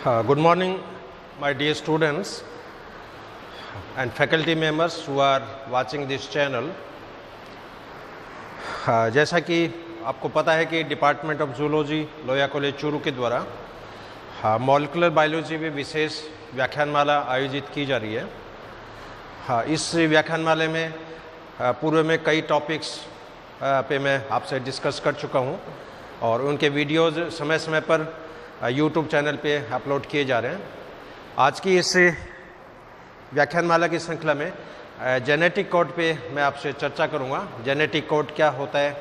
Good morning, my dear students and faculty members who are watching this channel. जैसा कि आपको पता है कि department of zoology Lohia college Churu के द्वारा मॉलिक्यूलर बायोलॉजी में विशेष व्याख्यानमाला आयोजित की जा रही है। इस व्याख्यानमाले में पूर्व में कई टॉपिक्स पे मैं आपसे डिस्कस कर चुका हूँ और उनके वीडियोज़ समय समय पर यूट्यूब चैनल पे अपलोड किए जा रहे हैं। आज की इस व्याख्यानमाला की श्रृंखला में जेनेटिक कोड पे मैं आपसे चर्चा करूँगा। जेनेटिक कोड क्या होता है,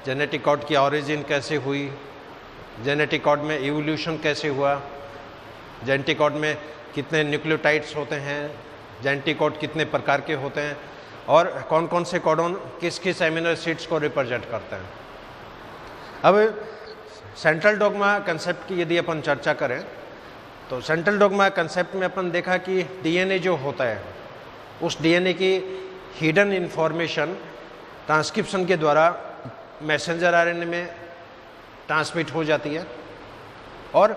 जेनेटिक कोड की ओरिजिन कैसे हुई, जेनेटिक कोड में इवोल्यूशन कैसे हुआ, जेनेटिक कोड में कितने न्यूक्लियोटाइड्स होते हैं, जेनेटिक कोड कितने प्रकार के होते हैं और कौन कौन से कोडोन किस किस एमिनो एसिड्स को रिप्रेजेंट करते हैं। अब सेंट्रल डोग्मा कंसेप्ट की यदि अपन चर्चा करें तो सेंट्रल डोग्मा कंसेप्ट में अपन देखा कि डीएनए जो होता है उस डीएनए की हिडन इन्फॉर्मेशन ट्रांसक्रिप्शन के द्वारा मैसेंजर आरएनए में ट्रांसमिट हो जाती है और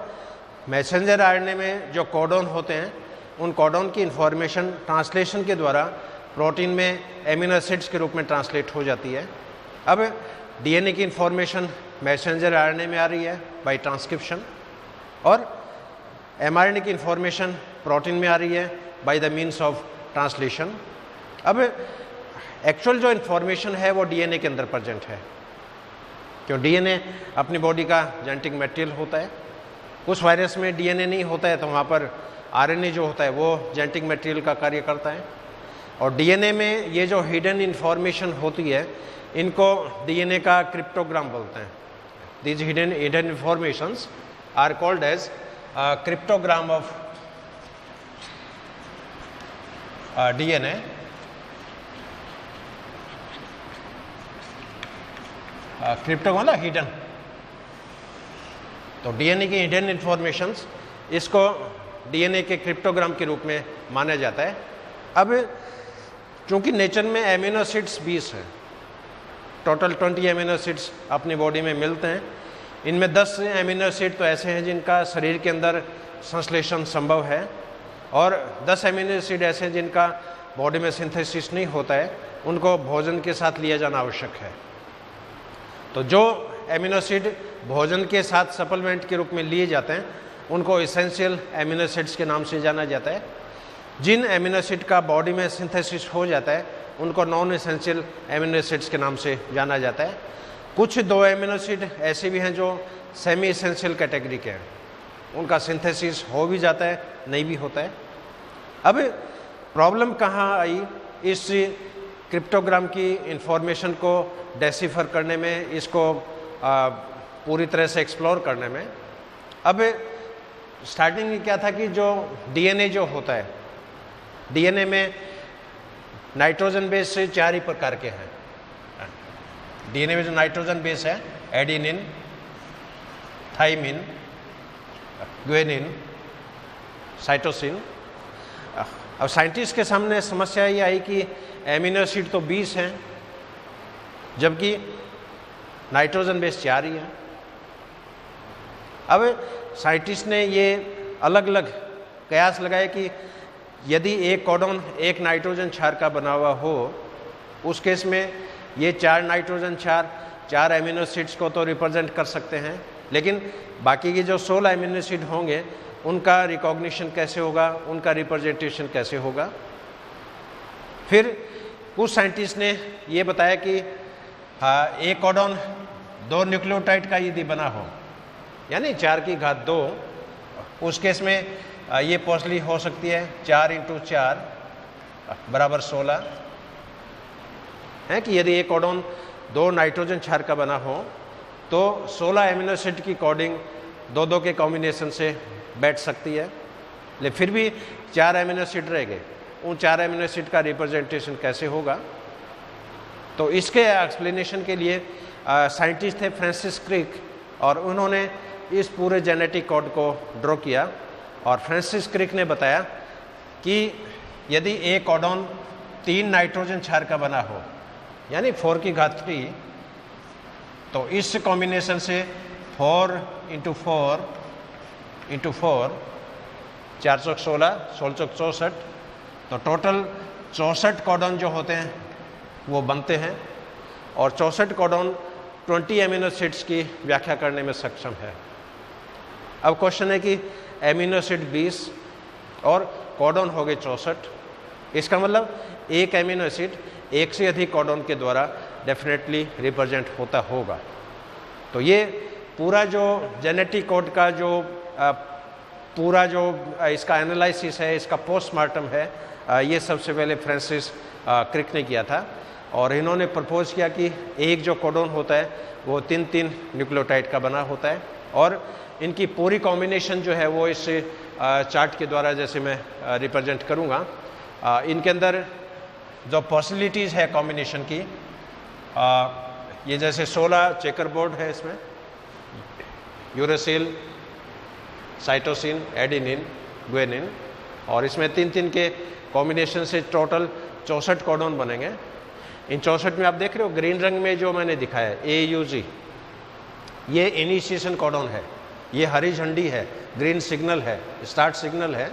मैसेंजर आरएनए में जो कोडोन होते हैं उन कोडोन की इन्फॉर्मेशन ट्रांसलेशन के द्वारा प्रोटीन में एमिनो एसिड्स के रूप में ट्रांसलेट हो जाती है। अब डीएनए की इन्फॉर्मेशन मैसेंजर आरएनए में आ रही है बाय ट्रांसक्रिप्शन और एमआरएनए की इन्फॉर्मेशन प्रोटीन में आ रही है by the means of translation. अब एक्चुअल जो इन्फॉर्मेशन है वो डीएनए के अंदर प्रेजेंट है, क्यों डीएनए अपनी बॉडी का जेनेटिक मटेरियल होता है। उस वायरस में डीएनए नहीं होता है तो वहाँ पर आरएनए जो होता है वो जेनेटिक मटेरियल का कार्य करता है और डीएनए में ये जो हिडन इन्फॉर्मेशन होती है इनको डीएनए का क्रिप्टोग्राम बोलते हैं। These hidden informations are called as cryptogram of DNA. Cryptogram ना हिडन, तो डीएनए की हिडन इंफॉर्मेशंस इसको डीएनए के क्रिप्टोग्राम के रूप में माना जाता है। अब चूंकि नेचर में एमिनो एसिड्स 20 हैं, टोटल 20 एमिनो एसिड्स अपनी बॉडी में मिलते हैं। इनमें 10 एमिनो एसिड तो ऐसे हैं जिनका शरीर के अंदर संश्लेषण संभव है और 10 एमिनो एसिड ऐसे हैं जिनका बॉडी में सिंथेसिस नहीं होता है, उनको भोजन के साथ लिया जाना आवश्यक है। तो जो एमिनो एसिड भोजन के साथ सप्लीमेंट के रूप में लिए जाते हैं उनको इसेंशियल एमिनो एसिड्स के नाम से जाना जाता है। जिन एमिनो एसिड का बॉडी में सिंथेसिस हो जाता है उनको नॉन एसेंशियल एमिनो एसिड्स के नाम से जाना जाता है। कुछ 2 एमिनो एसिड ऐसे भी हैं जो सेमी एसेंशियल कैटेगरी के हैं, उनका सिंथेसिस हो भी जाता है, नहीं भी होता है। अब प्रॉब्लम कहाँ आई इस क्रिप्टोग्राम की इंफॉर्मेशन को डेसिफर करने में, इसको पूरी तरह से एक्सप्लोर करने में। अब स्टार्टिंग में क्या था कि जो डीएनए जो होता है, डीएनए में नाइट्रोजन बेस से 4 ही प्रकार के हैं। डीएनए में जो नाइट्रोजन बेस है एडेनिन, थाइमिन, ग्वानिन, साइटोसिन। अब साइंटिस्ट के सामने समस्या ये आई कि एमिनो एसिड तो 20 हैं जबकि नाइट्रोजन बेस 4 ही है। अब साइंटिस्ट ने ये अलग अलग कयास लगाए कि यदि एक कोडोन एक नाइट्रोजन क्षार का बना हुआ हो उस केस में ये 4 नाइट्रोजन क्षार 4 एमिनो एसिड्स को तो रिप्रेजेंट कर सकते हैं, लेकिन बाकी के जो 16 एमिनो एसिड होंगे उनका रिकॉग्निशन कैसे होगा, उनका रिप्रेजेंटेशन कैसे होगा। फिर कुछ साइंटिस्ट ने ये बताया कि एक कोडोन 2 न्यूक्लियोटाइड का यदि बना हो यानी 4 की घात 2, उस केस में ये पॉसिबली हो सकती है 4 × 4 बराबर 16 है कि यदि एक कोडोन 2 नाइट्रोजन क्षार का बना हो तो 16 एमिनो एसिड की कोडिंग 2-2 के कॉम्बिनेशन से बैठ सकती है, लेकिन फिर भी 4 एमिनो एसिड रह गए। उन 4 एमिनो एसिड का रिप्रेजेंटेशन कैसे होगा? तो इसके एक्सप्लेनेशन के लिए साइंटिस्ट थे फ्रांसिस क्रिक और उन्होंने इस पूरे जेनेटिक कोड को ड्रॉ किया और फ्रांसिस क्रिक ने बताया कि यदि एक कोडोन 3 नाइट्रोजन क्षार का बना हो यानी 4 की घात 3, तो इस कॉम्बिनेशन से 4 × 4 × 4 416, 1664, तो टोटल 64 कोडॉन जो होते हैं वो बनते हैं और 64 कोडॉन 20 एमिनो एसिड्स की व्याख्या करने में सक्षम है। अब क्वेश्चन है कि एमिनो एसिड 20 और कोडॉन हो गए 64, इसका मतलब एक एमिनो एसिड एक से अधिक कोडॉन के द्वारा डेफिनेटली रिप्रेजेंट होता होगा। तो ये पूरा जो जेनेटिक कोड का जो पूरा जो इसका एनालिसिस है, इसका पोस्टमार्टम है, ये सबसे पहले फ्रांसिस क्रिक ने किया था और इन्होंने प्रपोज किया कि एक जो कोडॉन होता है वो 3-3 न्यूक्लियोटाइड का बना होता है और इनकी पूरी कॉम्बिनेशन जो है वो इस चार्ट के द्वारा जैसे मैं रिप्रेजेंट करूँगा, इनके अंदर जो पॉसिबिलिटीज़ है कॉम्बिनेशन की, ये जैसे 16 चेकर बोर्ड है, इसमें यूरेसिल, साइटोसिन, एडेनिन, ग्वानिन और इसमें 3-3 के कॉम्बिनेशन से टोटल 64 कोडॉन बनेंगे। इन 64 में आप देख रहे हो ग्रीन रंग में जो मैंने दिखाया है AUG, ये इनिशिएशन कोडॉन है, ये हरी झंडी है, ग्रीन सिग्नल है, स्टार्ट सिग्नल है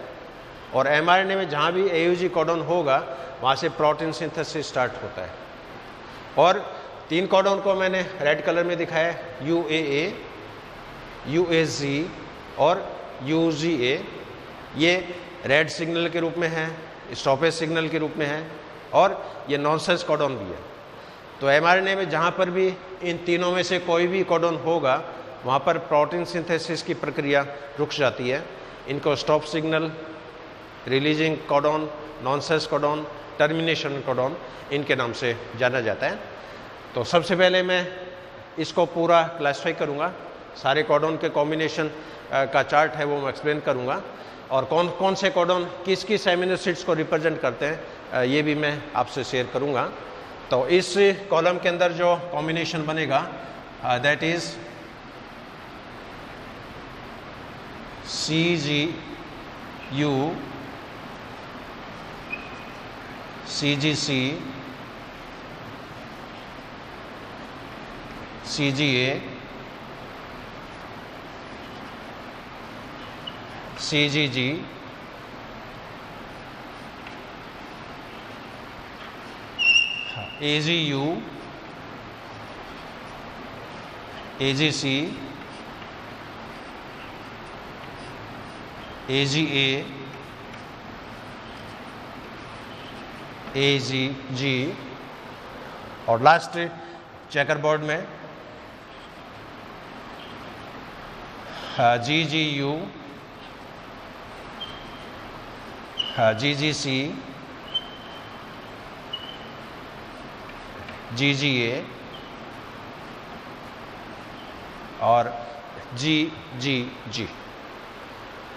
और mRNA में जहाँ भी AUG कोडॉन होगा वहाँ से प्रोटीन सिंथेसिस स्टार्ट होता है। और 3 कोडॉन को मैंने रेड कलर में दिखाया है, UAA, UAG और UGA, ये रेड सिग्नल के रूप में है, स्टॉपेज सिग्नल के रूप में है और ये नॉनसेंस कोडॉन भी है। तो mRNA में जहाँ पर भी इन तीनों में से कोई भी कोडॉन होगा वहाँ पर प्रोटीन सिंथेसिस की प्रक्रिया रुक जाती है। इनको stop signal, releasing codon, nonsense codon, termination codon, इनके नाम से जाना जाता है। तो सबसे पहले मैं इसको पूरा क्लासीफाई करूँगा, सारे कोडॉन के कॉम्बिनेशन का चार्ट है वो मैं एक्सप्लेन करूँगा और कौन कौन से कोडॉन किस किस एमिनो एसिड्स को रिप्रेजेंट करते हैं ये भी मैं आपसे शेयर करूँगा। तो इस कॉलम के अंदर जो कॉम्बिनेशन बनेगा that is CGU, CGC, CGA, CGG, AGU, AGC, AGA, AGG और लास्ट चेकर बोर्ड में GGU, GGC, GGA और GGG।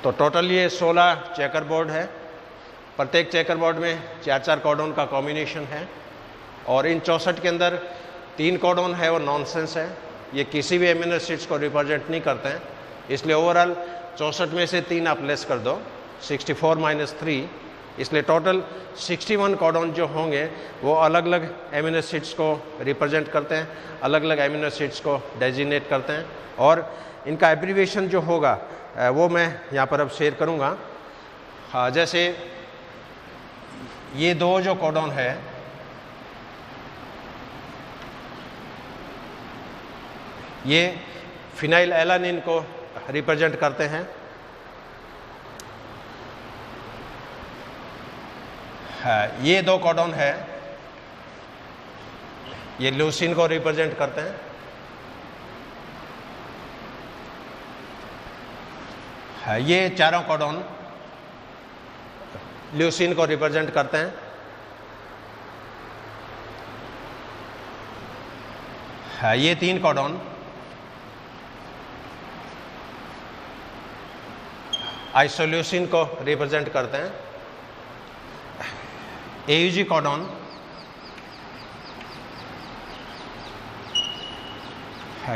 तो टोटल ये 16 चेकर बोर्ड है। प्रत्येक चेकर बोर्ड में 4-4 कोडॉन का कॉम्बिनेशन है और इन 64 के अंदर 3 कोडॉन है वो नॉनसेंस है, ये किसी भी एमिनो एसिड्स को रिप्रेजेंट नहीं करते हैं, इसलिए ओवरऑल 64 में से 3 आप लेस कर दो, 64 - 3, इसलिए टोटल 61 कोडॉन जो होंगे वो अलग अलग एमिनो एसिड्स को रिप्रेजेंट करते हैं, अलग अलग एमिनो एसिड्स को डेजिग्नेट करते हैं और इनका एब्रीविएशन जो होगा वो मैं यहाँ पर अब शेयर करूँगा। हाँ, जैसे ये 2 जो कोडॉन है ये फिनाइल एलानिन को रिप्रेजेंट करते हैं। हाँ, ये 2 कोडॉन है ये ल्यूसीन को रिप्रेजेंट करते हैं। हाँ, ये चारों कोडॉन ल्यूसीन को रिप्रेजेंट करते हैं। हाँ, ये 3 कोडॉन आइसोल्यूसिन को रिप्रेजेंट करते हैं। AUG कोडॉन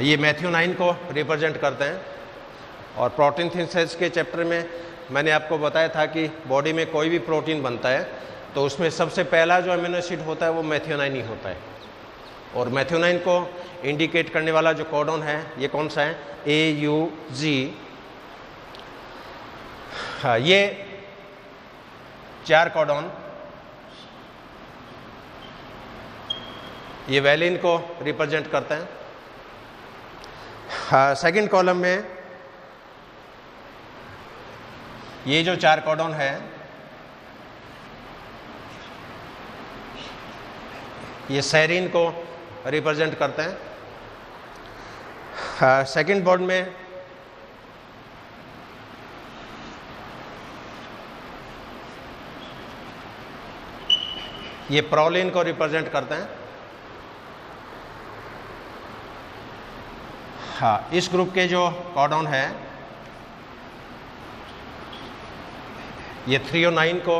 ये मेथियोनाइन को रिप्रेजेंट करते हैं और प्रोटीन सिंथेसिस के चैप्टर में मैंने आपको बताया था कि बॉडी में कोई भी प्रोटीन बनता है तो उसमें सबसे पहला जो अमीनो एसिड होता है वो मेथियोनाइन ही होता है और मेथियोनाइन को इंडिकेट करने वाला जो कोडॉन है ये कौन सा है, AUG। हाँ, ये 4 कोडॉन ये वैलिन को रिप्रेजेंट करते हैं। सेकंड कॉलम में ये जो 4 कोडॉन है ये सेरीन को रिप्रेजेंट करते हैं। सेकंड बोर्ड में ये प्रोलिन को रिप्रेजेंट करते हैं। हाँ, इस ग्रुप के जो कोडॉन है ये 309 को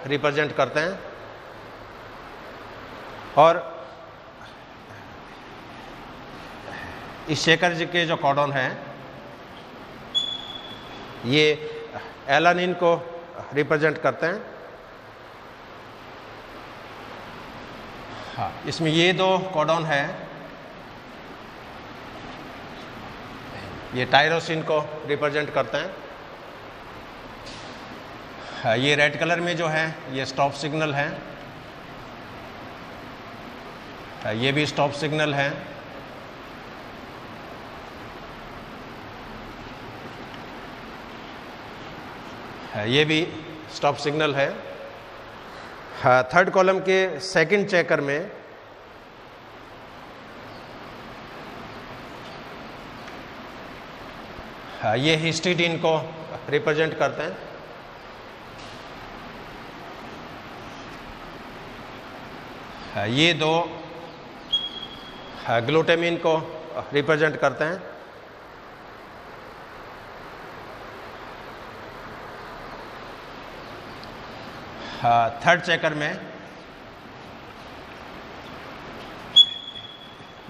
रिप्रेजेंट करते हैं और इस चेकर के जो कोडॉन है ये एलानिन को रिप्रेजेंट करते हैं। हाँ, इसमें ये 2 कोडॉन है ये टायरोसिन को रिप्रेजेंट करते हैं। हाँ, ये रेड कलर में जो है ये स्टॉप सिग्नल है। हाँ, ये भी स्टॉप सिग्नल है। हाँ, ये भी स्टॉप सिग्नल है। हाँ, थर्ड कॉलम के सेकंड चेकर में हाँ, ये हिस्टिडीन को रिप्रेजेंट करते हैं। हाँ, ये 2 ग्लूटामिन को रिप्रेजेंट करते हैं। हाँ, थर्ड चेकर में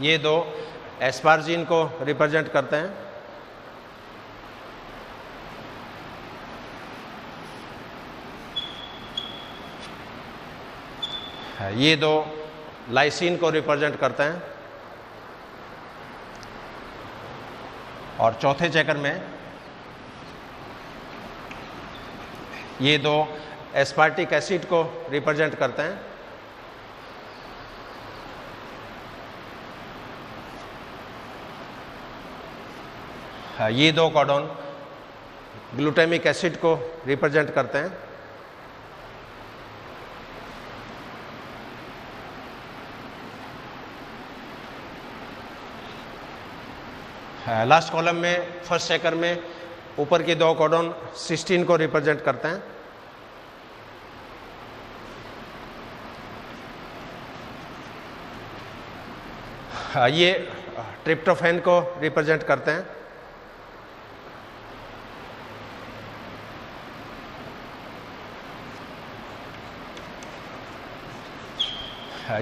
ये 2 एस्पार्जिन को रिप्रेजेंट करते हैं। ये 2 लाइसिन को रिप्रेजेंट करते हैं और चौथे चेकर में ये 2 एस्पार्टिक एसिड को रिप्रेजेंट करते हैं। ये 2 कोडॉन ग्लूटामिक एसिड को रिप्रेजेंट करते हैं। लास्ट कॉलम में फर्स्ट चेकर में ऊपर के 2 कोडॉन सिस्टीन को रिप्रेजेंट करते हैं। ये ट्रिप्टोफैन को रिप्रेजेंट करते हैं।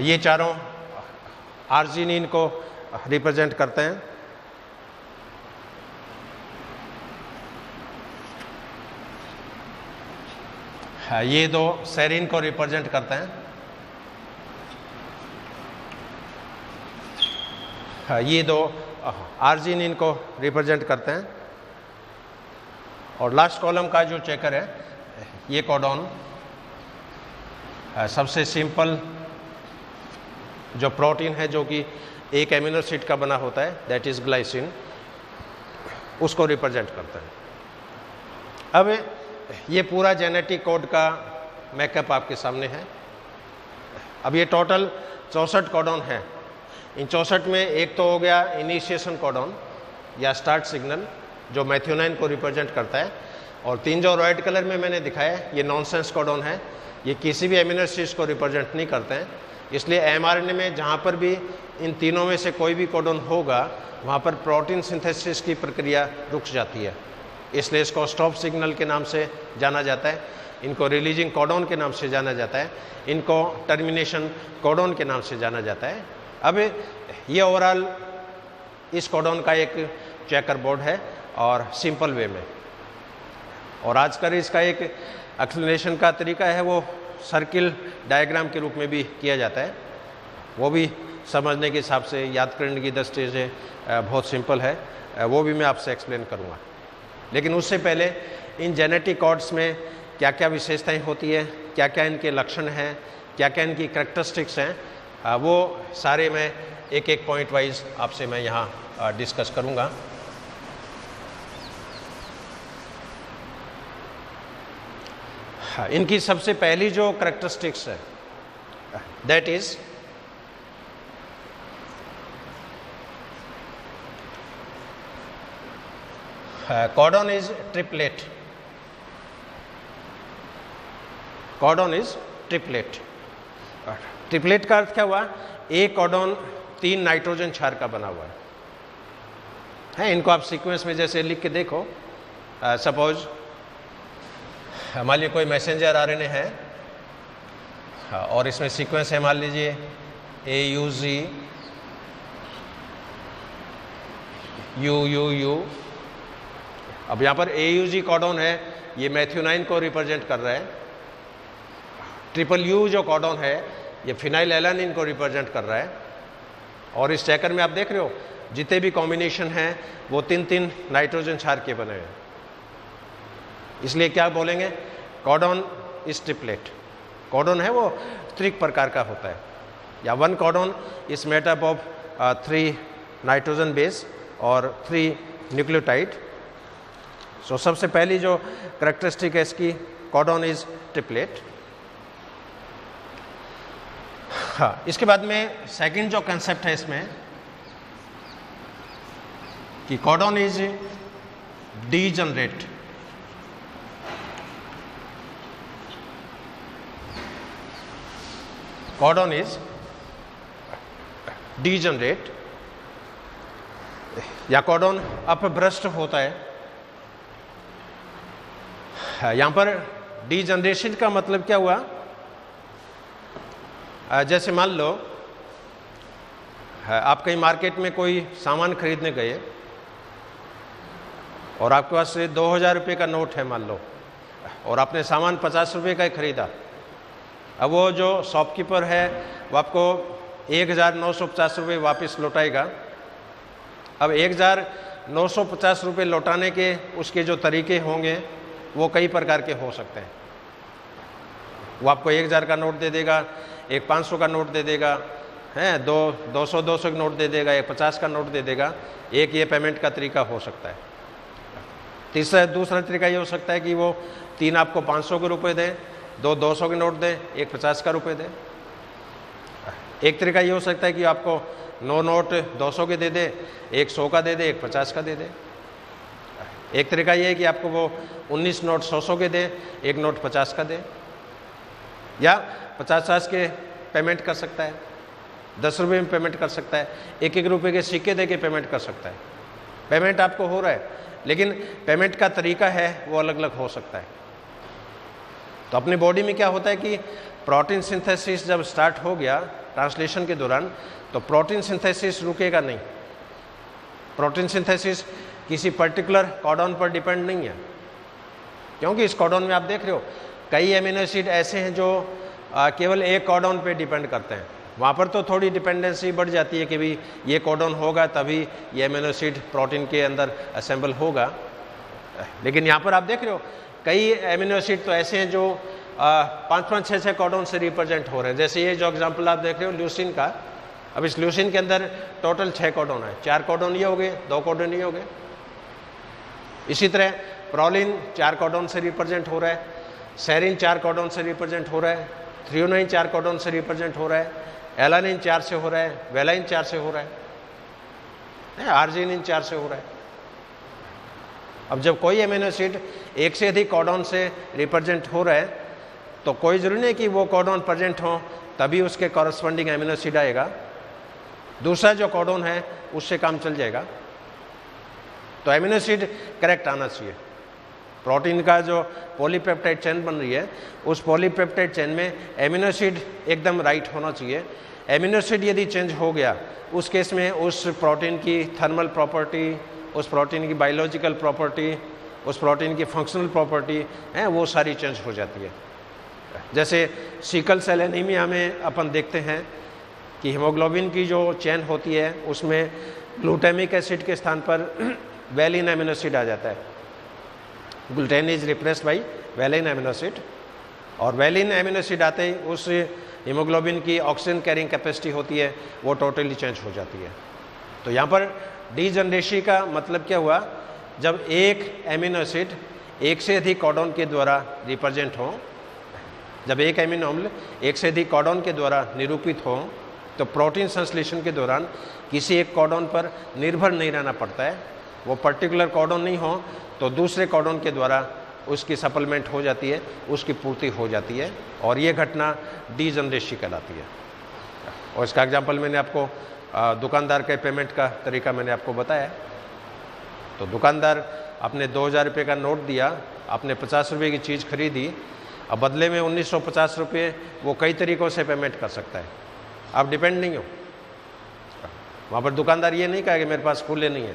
ये चारों आर्जिनिन को रिप्रेजेंट करते हैं। ये 2 सेरीन को रिप्रेजेंट करते हैं। ये 2 आर्जिनिन को रिप्रेजेंट करते हैं। और लास्ट कॉलम का जो चेकर है ये कोडॉन सबसे सिंपल जो प्रोटीन है जो कि एक एमिनो एसिड का बना होता है दैट इज ग्लाइसिन, उसको रिप्रेजेंट करता है। अब ये पूरा जेनेटिक कोड का मेकअप आपके सामने है। अब ये टोटल 64 कोडॉन है। इन 64 में एक तो हो गया इनिशिएशन कोडॉन या स्टार्ट सिग्नल जो मैथ्योनाइन को रिप्रेजेंट करता है, और 3 जो रेड कलर में मैंने दिखाया ये नॉनसेंस कोडॉन है। ये किसी भी एमिनो एसिड्स को रिप्रेजेंट नहीं करते हैं, इसलिए एमआरएनए में जहाँ पर भी इन तीनों में से कोई भी कोडॉन होगा वहाँ पर प्रोटीन सिंथेसिस की प्रक्रिया रुक जाती है, इसलिए इसको स्टॉप सिग्नल के नाम से जाना जाता है। इनको रिलीजिंग कोडॉन के नाम से जाना जाता है, इनको टर्मिनेशन कोडॉन के नाम से जाना जाता है। अब ये ओवरऑल इस कोडॉन का एक चेकर बोर्ड है और सिंपल वे में, और आजकल इसका एक एक्सप्लेनेशन का तरीका है वो सर्किल डायग्राम के रूप में भी किया जाता है, वो भी समझने के हिसाब से याद करने की दृष्टि से बहुत सिंपल है, वो भी मैं आपसे एक्सप्लेन करूँगा। लेकिन उससे पहले इन जेनेटिक कोड्स में क्या क्या विशेषताएं होती है, क्या क्या इनके लक्षण हैं, क्या क्या इनकी करैक्टरिस्टिक्स हैं, वो सारे मैं एक एक पॉइंट वाइज आपसे मैं यहाँ डिस्कस करूँगा। इनकी सबसे पहली जो करैक्टरिस्टिक्स है that is codon is triplet. Codon is triplet. Triplet का अर्थ क्या हुआ? एक कॉडोन 3 नाइट्रोजन क्षार का बना हुआ है। इनको आप सीक्वेंस में जैसे लिख के देखो, सपोज मान लीजिए कोई मैसेंजर आरएनए है और इसमें सीक्वेंस है, मान लीजिए AUG UUU। अब यहाँ पर AUG कॉडोन है, ये मैथ्यूनाइन को रिप्रेजेंट कर रहा है। ट्रिपल U जो कॉडोन है ये फिनाइल एलानिन को रिप्रेजेंट कर रहा है। और इस चेकर में आप देख रहे हो जितने भी कॉम्बिनेशन हैं वो 3-3 नाइट्रोजन क्षार के बने हैं। इसलिए क्या बोलेंगे? Codon is triplet. कॉडोन है वो त्रिक प्रकार का होता है, या 1 codon is made up of 3 nitrogen base और 3 न्यूक्लियोटाइड। सो सबसे पहली जो करैक्टरिस्टिक है इसकी, कॉडोन इज ट्रिपलेट। हाँ, इसके बाद में सेकंड जो कंसेप्ट है इसमें कि codon is degenerate. Codon is degenerate या कॉडोन अपभ्रष्ट होता है। यहां पर डीजनरेशन का मतलब क्या हुआ? जैसे मान लो आप कहीं मार्केट में कोई सामान खरीदने गए और आपके पास 2000 रुपये का नोट है मान लो, और आपने सामान 50 रुपये का ही खरीदा। अब वो जो शॉपकीपर है वो आपको 1950 रुपये वापस लौटाएगा। अब 1950 रुपये लौटाने के उसके जो तरीके होंगे वो कई प्रकार के हो सकते हैं। वो आपको 1000 का नोट दे देगा, एक 500 का नोट दे देगा, हैं 200 का नोट दे देगा, एक 50 का नोट दे देगा। एक ये पेमेंट का तरीका हो सकता है। दूसरा तरीका ये हो सकता है कि वो 3 आपको 500 के रुपये दें, 2 200 के नोट दें, एक 50 का रुपये दें। एक तरीका ये हो सकता है कि आपको 9 नोट 200 के दे दे, एक 100 का दे दे, एक 50 का दे दे। एक तरीका ये है कि आपको वो 19 नोट 100 के दे, एक नोट 50 का दे, या 50 के पेमेंट कर सकता है, 10 रुपये में पेमेंट कर सकता है, 1-1 रुपये के सिक्के दे के पेमेंट कर सकता है। पेमेंट आपको हो रहा है, लेकिन पेमेंट का तरीका है वो अलग अलग हो सकता है। तो अपनी बॉडी में क्या होता है कि प्रोटीन सिंथेसिस जब स्टार्ट हो गया ट्रांसलेशन के दौरान, तो प्रोटीन सिंथेसिस रुकेगा नहीं। प्रोटीन सिंथेसिस किसी पर्टिकुलर कॉडोन पर डिपेंड नहीं है, क्योंकि इस कॉडोन में आप देख रहे हो कई एमिनो एसिड ऐसे हैं जो केवल एक कॉडोन पे डिपेंड करते हैं। वहाँ पर तो थोड़ी डिपेंडेंसी बढ़ जाती है कि भाई ये कॉडोन होगा तभी ये एमिनो एसिड प्रोटीन के अंदर असेंबल होगा। लेकिन यहाँ पर आप देख रहे हो कई एमिनो एसिड तो ऐसे हैं जो 5-5, 6-6 कॉडोन से रिप्रेजेंट हो रहे हैं। जैसे ये जो एग्जाम्पल आप देख रहे हो ल्यूसिन का, अब इस ल्यूसिन के अंदर टोटल 6 कॉडोन है, 4 कॉडोन ये हो गए, 2 कॉडोन ये हो गए। इसी तरह प्रोलिन 4 कॉडोन से रिप्रेजेंट हो रहा है, सेरिन 4 कॉडोन से रिप्रेजेंट हो रहा है, थ्रियोनाइन 4 कॉडोन से रिप्रेजेंट हो रहा है, एलानिन 4 से हो रहा है, वेलाइन 4 से हो रहा है, आर्जिनिन 4 से हो रहा है। अब जब कोई एमिनो एसिड एक से अधिक कॉडोन से रिप्रेजेंट हो रहा है तो कोई जरूरी नहीं कि वो कॉडोन प्रेजेंट हो तभी उसके कॉरस्पॉन्डिंग एमिनो एसिड आएगा। दूसरा जो कॉडोन है उससे काम चल जाएगा। तो एमिनो एसिड करेक्ट आना चाहिए। प्रोटीन का जो पॉलीपेप्टाइड चेन बन रही है उस पॉलीपेप्टाइड चेन में एमिनो एसिड एकदम राइट होना चाहिए। एमिनो एसिड यदि चेंज हो गया उस केस में उस प्रोटीन की थर्मल प्रॉपर्टी, उस प्रोटीन की बायोलॉजिकल प्रॉपर्टी, उस प्रोटीन की फंक्शनल प्रॉपर्टी है वो सारी चेंज हो जाती है। जैसे सिकल सेल एनीमिया में अपन देखते हैं कि हीमोग्लोबिन की जो चेन होती है उसमें ग्लूटामिक एसिड के स्थान पर वेलिन एमिनो एसिड आ जाता है। Gluten is replaced by valine amino acid. और वैलिन एमिनो एसिड आते ही उस हीमोग्लोबिन की ऑक्सीजन कैरिंग कैपेसिटी होती है वो टोटली चेंज हो जाती है। तो यहाँ पर डीजनरेसी का मतलब क्या हुआ, जब एक एमिनो एसिड एक से अधिक कोडॉन के द्वारा रिप्रेजेंट हो, जब एक एमिनो अम्ल एक से अधिक कोडॉन के द्वारा निरूपित हो, तो प्रोटीन संश्लेषण के दौरान किसी एक कोडॉन पर निर्भर नहीं रहना पड़ता है। वो पर्टिकुलर कोडॉन नहीं हो तो दूसरे कोडॉन के द्वारा उसकी सप्लीमेंट हो जाती है, उसकी पूर्ति हो जाती है, और ये घटना डीजनरेसी कहलाती है। और इसका एग्जाम्पल मैंने आपको दुकानदार के पेमेंट का तरीका मैंने आपको बताया। तो दुकानदार आपने 2000 रुपये का नोट दिया, आपने 50 रुपये की चीज़ खरीदी, अब बदले में 1950 रुपये वो कई तरीक़ों से पेमेंट कर सकता है, आप डिपेंड नहीं हो। वहाँ पर दुकानदार ये नहीं कहा कि मेरे पास खुले नहीं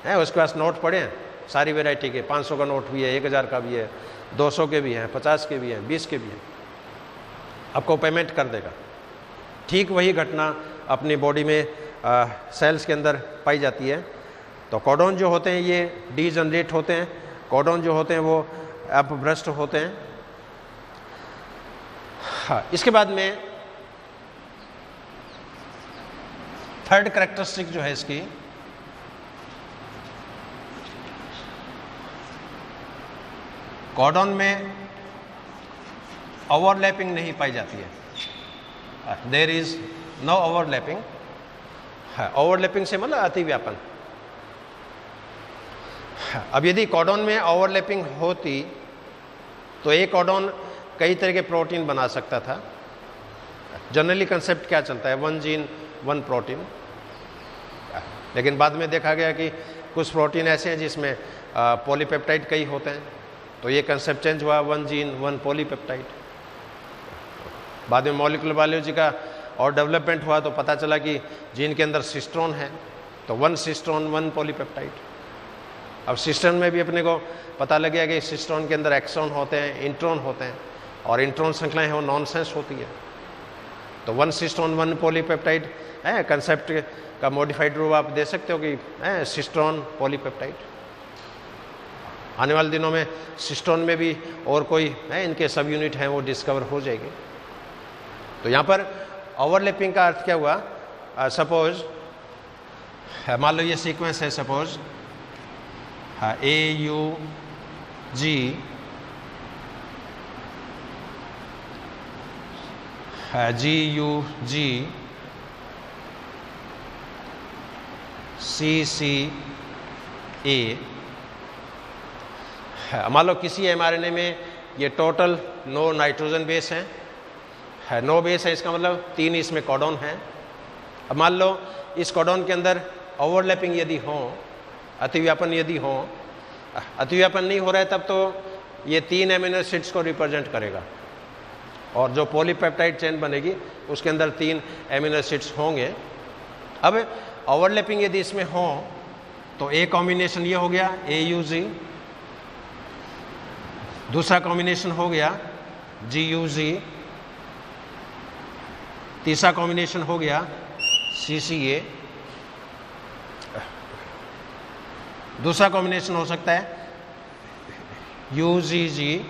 है, उसके पास नोट पड़े हैं सारी वैरायटी के, 500 का नोट भी है, 1000 का भी है, 200 के भी हैं, 50 के भी हैं, 20 के भी हैं, आपको पेमेंट कर देगा। ठीक वही घटना अपनी बॉडी में सेल्स के अंदर पाई जाती है। तो कोडॉन जो होते हैं ये डीजनरेट होते हैं, कोडॉन जो होते हैं वो अपभ्रष्ट होते हैं। हाँ, इसके बाद में थर्ड कैरेक्टरिस्टिक जो है इसकी, कोडॉन में ओवरलैपिंग नहीं पाई जाती है, there is no overlapping. Overlapping से मतलब अतिव्यापन। अब यदि कोडॉन में ओवरलैपिंग होती तो एक कोडॉन कई तरह के प्रोटीन बना सकता था। जनरली कंसेप्ट क्या चलता है, 1 जीन 1 प्रोटीन, लेकिन बाद में देखा गया कि कुछ प्रोटीन ऐसे हैं जिसमें पॉलीपेप्टाइड कई होते हैं, तो ये कंसेप्ट चेंज हुआ, 1 जीन 1 पॉलीपेप्टाइड। बाद में मॉलिक्यूलर बायोलॉजी का और डेवलपमेंट हुआ तो पता चला कि जीन के अंदर सिस्ट्रोन है, तो 1 सिस्ट्रोन 1 पॉलीपेप्टाइड। अब सिस्ट्रोन में भी अपने को पता लग गया कि सिस्ट्रोन के अंदर एक्सॉन होते हैं, इंट्रॉन होते हैं, और इंट्रॉन श्रृंखलाएं वो नॉनसेंस होती है। तो 1 सिस्ट्रोन 1 पॉलीपेप्टाइड है, कंसेप्ट का मॉडिफाइड रूप आप दे सकते हो कि सिस्ट्रोन पॉलीपेप्टाइड। आने वाले दिनों में सिस्ट्रोन में भी और कोई है इनके सब यूनिट हैं वो डिस्कवर हो जाएंगे। तो यहाँ पर ओवरलैपिंग का अर्थ क्या हुआ, सपोज मान लो ये सीक्वेंस है, सपोज AUG GUG CCA। मान लो किसी mRNA में ये टोटल 9 नाइट्रोजन बेस हैं, 9 बेस है, इसका मतलब 3 इसमें कोडॉन है। अब मान लो इस कोडॉन के अंदर ओवरलैपिंग यदि हो, अतिव्यापन यदि हो, अतिव्यापन नहीं हो रहा है तब तो ये 3 एमिनो एसिड्स को रिप्रेजेंट करेगा, और जो पॉलीपेप्टाइड चेन बनेगी उसके अंदर 3 एमिनो एसिड्स होंगे। अब ओवरलैपिंग यदि इसमें हो तो एक कॉम्बिनेशन ये हो गया AUG, दूसरा कॉम्बिनेशन हो गया GUG, तीसरा कॉम्बिनेशन हो गया CCA, दूसरा कॉम्बिनेशन हो सकता है UGG,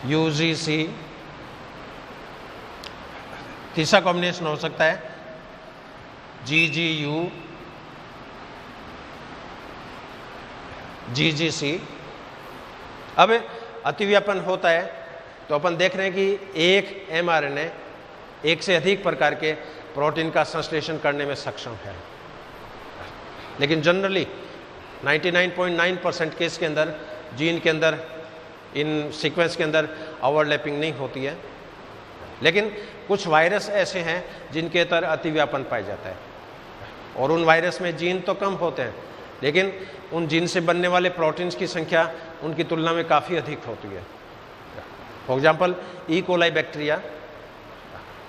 UGC, तीसरा कॉम्बिनेशन हो सकता है GGU, GGC। अब अतिव्यापन होता है तो अपन देख रहे हैं कि एक mRNA एक से अधिक प्रकार के प्रोटीन का संश्लेषण करने में सक्षम है, लेकिन जनरली 99.9% केस के अंदर जीन के अंदर इन सीक्वेंस के अंदर ओवरलैपिंग नहीं होती है। लेकिन कुछ वायरस ऐसे हैं जिनके अंदर अतिव्यापन पाया जाता है, और उन वायरस में जीन तो कम होते हैं लेकिन उन जीन से बनने वाले प्रोटीन्स की संख्या उनकी तुलना में काफ़ी अधिक होती है। For example E coli bacteria.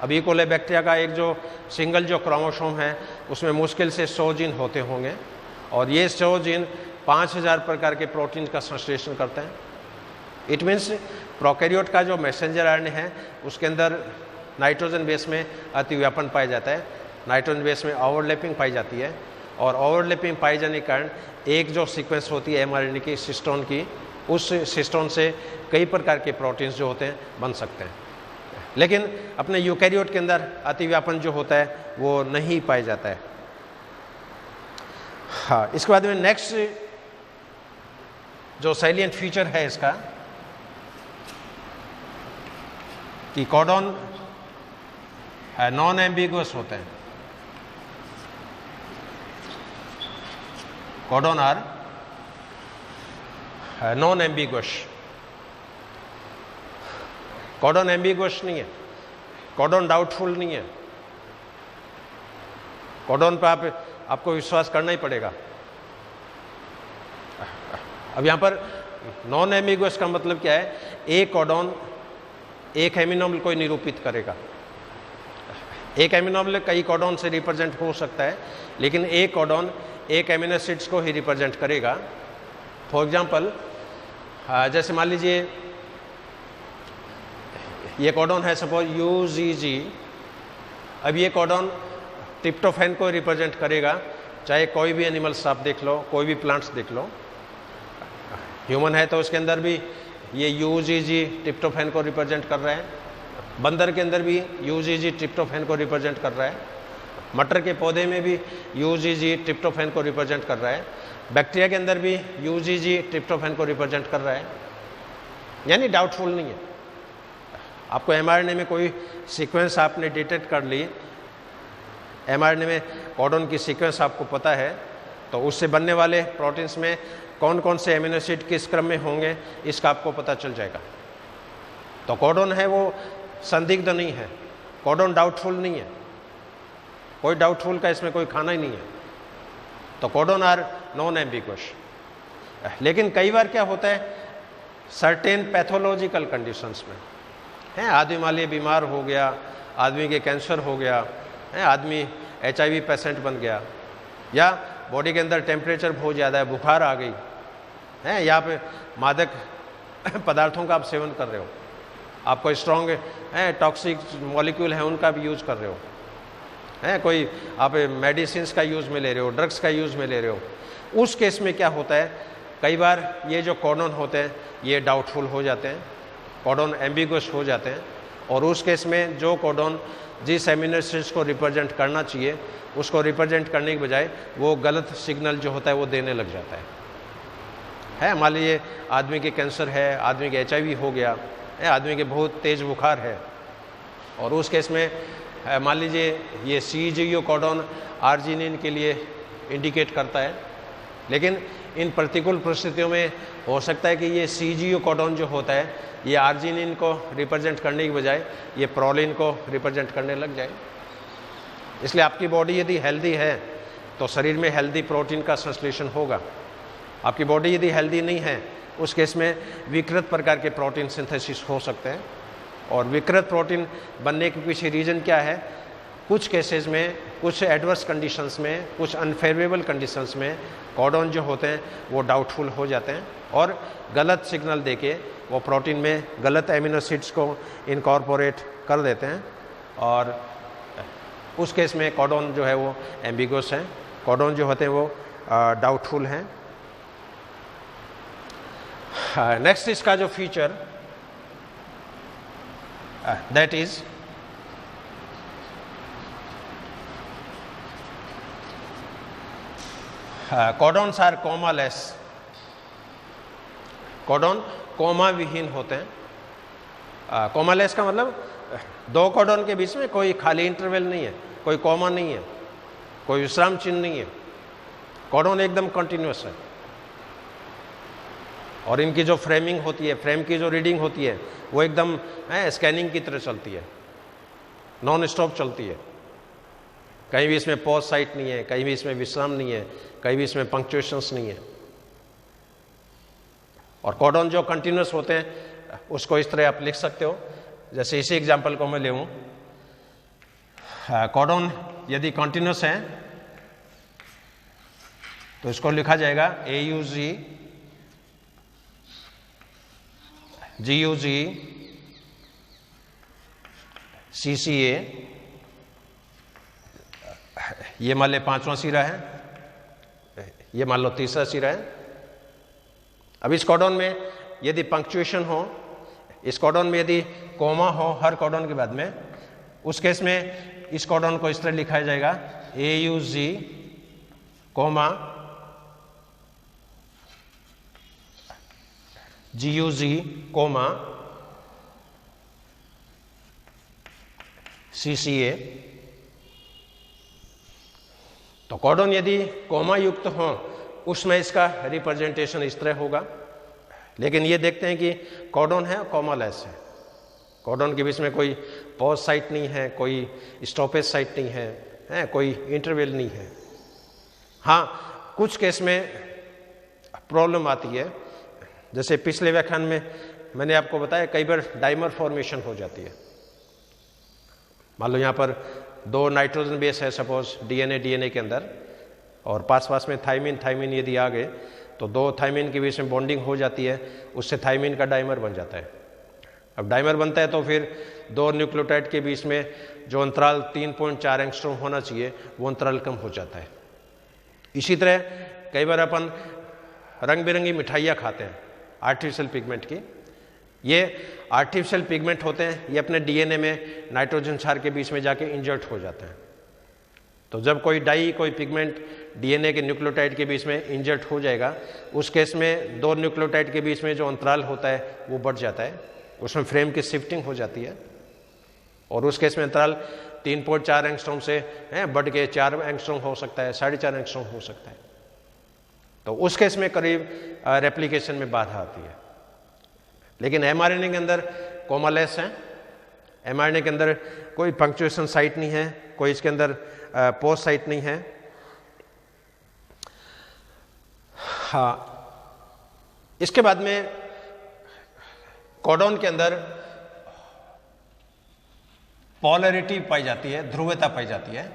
अब ई कोलाई बैक्टीरिया का एक जो सिंगल जो क्रोमोसोम है उसमें मुश्किल से 100 जीन होते होंगे, और ये 100 जीन 5000 प्रकार के प्रोटीन का संश्लेषण करते हैं। इट मीन्स प्रोकैरियोट का जो मैसेंजर आरएनए है उसके अंदर नाइट्रोजन बेस में अतिव्यापन पाया जाता है, नाइट्रोजन बेस में ओवरलैपिंग पाई जाती है, और ओवरलैपिंग पाए जाने के कारण एक जो सीक्वेंस होती है mRNA की सिस्टोन की उस सिस्टोन से कई प्रकार के प्रोटीन्स जो होते हैं बन सकते हैं, लेकिन अपने यूकैरियोट के अंदर अतिव्यापन जो होता है वो नहीं पाया जाता है। हाँ, इसके बाद में नेक्स्ट जो सैलिएंट फीचर है इसका कि कोडॉन नॉन एम्बिगुअस होते हैं। Codon are non ambiguous. Codon ambiguous नहीं है, कोडॉन डाउटफुल नहीं है। कोडॉन पर आपको विश्वास करना ही पड़ेगा। अब यहां पर नॉन एम्बिगुअस का मतलब क्या है? एक कोडॉन एक एमिनो को निरूपित करेगा। एक एमिनो कई कोडॉन से रिप्रेजेंट हो सकता है, लेकिन एक कोडॉन एक एमिनो एसिड्स को ही रिप्रेजेंट करेगा। फॉर एग्जांपल, जैसे मान लीजिए ये कोडॉन है सपोज UGG। अब ये कोडॉन ट्रिप्टोफैन को रिप्रेजेंट करेगा, चाहे कोई भी एनिमल्स आप देख लो, कोई भी प्लांट्स देख लो। ह्यूमन है तो उसके अंदर भी ये UGG ट्रिप्टोफैन को रिप्रेजेंट कर रहा है। बंदर के अंदर भी UGG ट्रिप्टोफैन को रिप्रेजेंट कर रहा है। मटर के पौधे में भी UGG ट्रिप्टोफैन को रिप्रेजेंट कर रहा है। बैक्टीरिया के अंदर भी UGG ट्रिप्टोफैन को रिप्रेजेंट कर रहा है, यानी डाउटफुल नहीं है। आपको mRNA में कोई सीक्वेंस आपने डिटेक्ट कर ली, mRNA में कोडॉन की सीक्वेंस आपको पता है, तो उससे बनने वाले प्रोटीन्स में कौन कौन से एमिनो एसिड किस क्रम में होंगे इसका आपको पता चल जाएगा। तो कोडॉन है वो संदिग्ध नहीं है, कोडॉन डाउटफुल नहीं है, कोई डाउटफुल का इसमें कोई खाना ही नहीं है। तो कोडॉन आर नॉन एम्बिगुअस। लेकिन कई बार क्या होता है, सर्टेन पैथोलॉजिकल कंडीशंस में है, आदमी मान लीजिए बीमार हो गया, आदमी के कैंसर हो गया है, आदमी HIV पेशेंट बन गया, या बॉडी के अंदर टेम्परेचर बहुत ज़्यादा है, बुखार आ गई है, या पे मादक पदार्थों का आप सेवन कर रहे हो, आपको स्ट्रॉन्ग है टॉक्सिक मॉलिक्यूल है उनका भी यूज़ कर रहे हो, है कोई आप मेडिसिन का यूज़ में ले रहे हो, ड्रग्स का यूज़ में ले रहे हो, उस केस में क्या होता है, कई बार ये जो कोडॉन होते हैं ये डाउटफुल हो जाते हैं, कोडॉन एम्बिगुअस हो जाते हैं, और उस केस में जो कोडॉन जिस एमिनो एसिड्स को रिप्रेजेंट करना चाहिए उसको रिप्रेजेंट करने के बजाय वो गलत सिग्नल जो होता है वो देने लग जाता है। मान लीजिए आदमी के कैंसर है, आदमी के HIV हो गया है, आदमी के बहुत तेज़ बुखार है, और उस केस में मान लीजिए ये CGO कोडॉन आर्जिनिन के लिए इंडिकेट करता है, लेकिन इन प्रतिकूल परिस्थितियों में हो सकता है कि ये CGO कोडॉन जो होता है ये आर्जिनिन को रिप्रेजेंट करने की बजाय ये प्रोलिन को रिप्रेजेंट करने लग जाए। इसलिए आपकी बॉडी यदि हेल्दी है तो शरीर में हेल्दी प्रोटीन का संश्लेषण होगा। आपकी बॉडी यदि हेल्दी नहीं है उस केस में विकृत प्रकार के प्रोटीन सिंथेसिस हो सकते हैं, और विकृत प्रोटीन बनने के पीछे रीज़न क्या है, कुछ केसेस में, कुछ एडवर्स कंडीशंस में, कुछ अनफेवरेबल कंडीशंस में कोडॉन जो होते हैं वो डाउटफुल हो जाते हैं और गलत सिग्नल देके वो प्रोटीन में गलत एमिनो एसिड्स को इनकॉर्पोरेट कर देते हैं, और उस केस में कोडॉन जो है वो एम्बिगुअस है, कोडॉन जो होते हैं वो डाउटफुल हैं। नेक्स्ट इसका जो feature that is codons are commaless. Codon comma विहीन होते हैं। कोमालेस का मतलब दो कोडॉन के बीच में कोई खाली इंटरवल नहीं है, कोई कोमा नहीं है, कोई विश्राम चिन्ह नहीं है, कोडॉन एकदम कंटिन्यूस है, और इनकी जो फ्रेमिंग होती है, फ्रेम की जो रीडिंग होती है वो एकदम स्कैनिंग की तरह चलती है, नॉन स्टॉप चलती है। कहीं भी इसमें पॉज साइट नहीं है, कहीं भी इसमें विश्राम नहीं है, कहीं भी इसमें पंक्चुएशंस नहीं है। और कोडॉन जो कंटिन्यूस होते हैं उसको इस तरह आप लिख सकते हो, जैसे इसी एग्जांपल को मैं ले लूं, कोडॉन यदि कंटिन्यूस है तो इसको लिखा जाएगा AUG GUG CCA, ये मान ले 5वां सिरा है, ये मान लो तीसरा सिरा है, अब इस कोडॉन में यदि पंक्चुएशन हो, इस कोडॉन में यदि कोमा हो हर कोडॉन के बाद में, उस केस में इस कोडॉन को इस तरह लिखा जाएगा AUG comma GUG comma CCA। तो कोडॉन यदि कोमा युक्त हो उसमें इसका रिप्रेजेंटेशन इस तरह होगा। लेकिन ये देखते हैं कि कोडॉन है कोमा लेस है, कोडॉन के बीच में कोई पॉज साइट नहीं है, कोई स्टॉपेज साइट नहीं है, कोई इंटरवल नहीं है। हाँ, कुछ केस में प्रॉब्लम आती है, जैसे पिछले व्याख्यान में मैंने आपको बताया कई बार डाइमर फॉर्मेशन हो जाती है। मान लो यहाँ पर 2 नाइट्रोजन बेस है सपोज डीएनए के अंदर, और पास में थाइमिन यदि आ गए तो 2 थाइमिन के बीच में बॉन्डिंग हो जाती है, उससे थाइमिन का डाइमर बन जाता है। अब डाइमर बनता है तो फिर 2 न्यूक्लियोटाइड के बीच में जो अंतराल 3.4 एंगस्ट्रॉम होना चाहिए वो अंतराल कम हो जाता है। इसी तरह कई बार अपन रंग बिरंगी मिठाइयाँ खाते हैं आर्टिफिशियल पिगमेंट की। ये आर्टिफिशियल पिगमेंट होते हैं, ये अपने डीएनए में नाइट्रोजन क्षार के बीच में जाके इंजर्ट हो जाते हैं। तो जब कोई डाई कोई पिगमेंट डीएनए के न्यूक्लियोटाइड के बीच में इंजर्ट हो जाएगा, उस केस में 2 न्यूक्लियोटाइड के बीच में जो अंतराल होता है वो बढ़ जाता है, उसमें फ्रेम की शिफ्टिंग हो जाती है, और उस केस में अंतराल 3.4 एंगस्ट्रॉम से बढ़ के 4 एंगस्ट्रॉम हो सकता है, 4.5 एंगस्ट्रॉम हो सकता है। तो उस केस में करीब रेप्लिकेशन में बाधा आती है। लेकिन एमआरएनए के अंदर कोमालेस है, एमआरएनए के अंदर कोई पंक्चुएशन साइट नहीं है, कोई इसके अंदर पोज साइट नहीं है। हाँ, इसके बाद में कोडॉन के अंदर पोलैरिटी पाई जाती है, ध्रुवता पाई जाती है।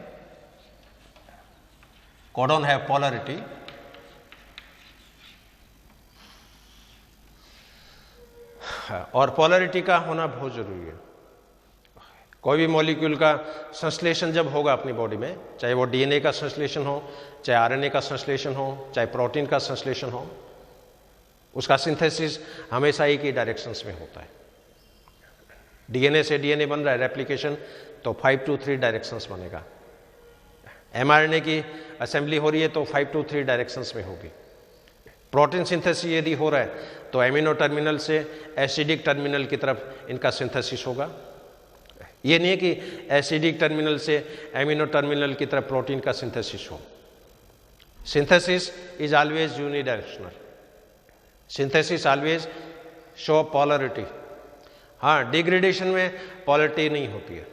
कोडॉन है पोलैरिटी। और पोलैरिटी का होना बहुत जरूरी है। कोई भी मॉलिक्यूल का संश्लेषण जब होगा अपनी बॉडी में, चाहे वो डीएनए का संश्लेषण हो, चाहे आरएनए का संश्लेषण हो, चाहे प्रोटीन का संश्लेषण हो, उसका सिंथेसिस हमेशा एक ही डायरेक्शंस में होता है। डीएनए से डीएनए बन रहा है रेप्लिकेशन, तो 5 to 3 डायरेक्शंस बनेगा। एमआरएनए की असेंबली हो रही है तो 5 to 3 डायरेक्शंस में होगी। प्रोटीन सिंथेसिस यदि हो रहा है तो एमिनो टर्मिनल से एसिडिक टर्मिनल की तरफ इनका सिंथेसिस होगा। ये नहीं है कि एसिडिक टर्मिनल से एमिनो टर्मिनल की तरफ प्रोटीन का सिंथेसिस हो। Synthesis is always unidirectional. Synthesis always show polarity. हाँ, डिग्रेडेशन में पोलैरिटी नहीं होती है।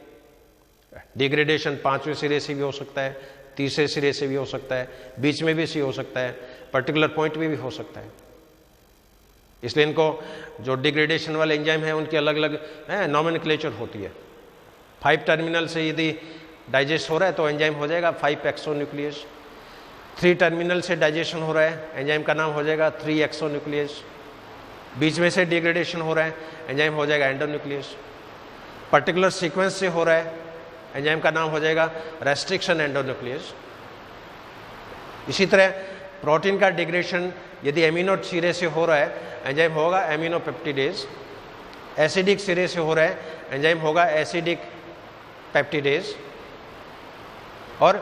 डिग्रेडेशन 5वें सिरे से भी हो सकता है, 30वें सिरे से भी हो सकता है, बीच में भी हो सकता है, पर्टिकुलर पॉइंट में भी हो सकता है। इसलिए इनको जो डिग्रेडेशन वाले एंजाइम हैं उनकी अलग अलग नॉमेनक्लेचर होती है। 5 टर्मिनल से यदि डाइजेस्ट हो रहा है तो एंजाइम हो जाएगा 5 एक्सोन्यूक्लियस। 3 टर्मिनल से डाइजेशन हो रहा है, एंजाइम का नाम हो जाएगा 3 एक्सोन्यूक्लियस। बीच में से डिग्रेडेशन हो रहा है, एंजाइम हो जाएगा एंडोन्यूक्लियस। पर्टिकुलर सीक्वेंस से हो रहा है, एंजाइम का नाम हो जाएगा रेस्ट्रिक्शन एंडोन्यूक्लियस। इसी तरह प्रोटीन का डिग्रेडेशन यदि एमिनो सिरे से हो रहा है, एंजाइम होगा एमिनो पेप्टिडेज। एसिडिक सिरे से हो रहा है, एंजाइम होगा एसिडिक पेप्टिडेज। और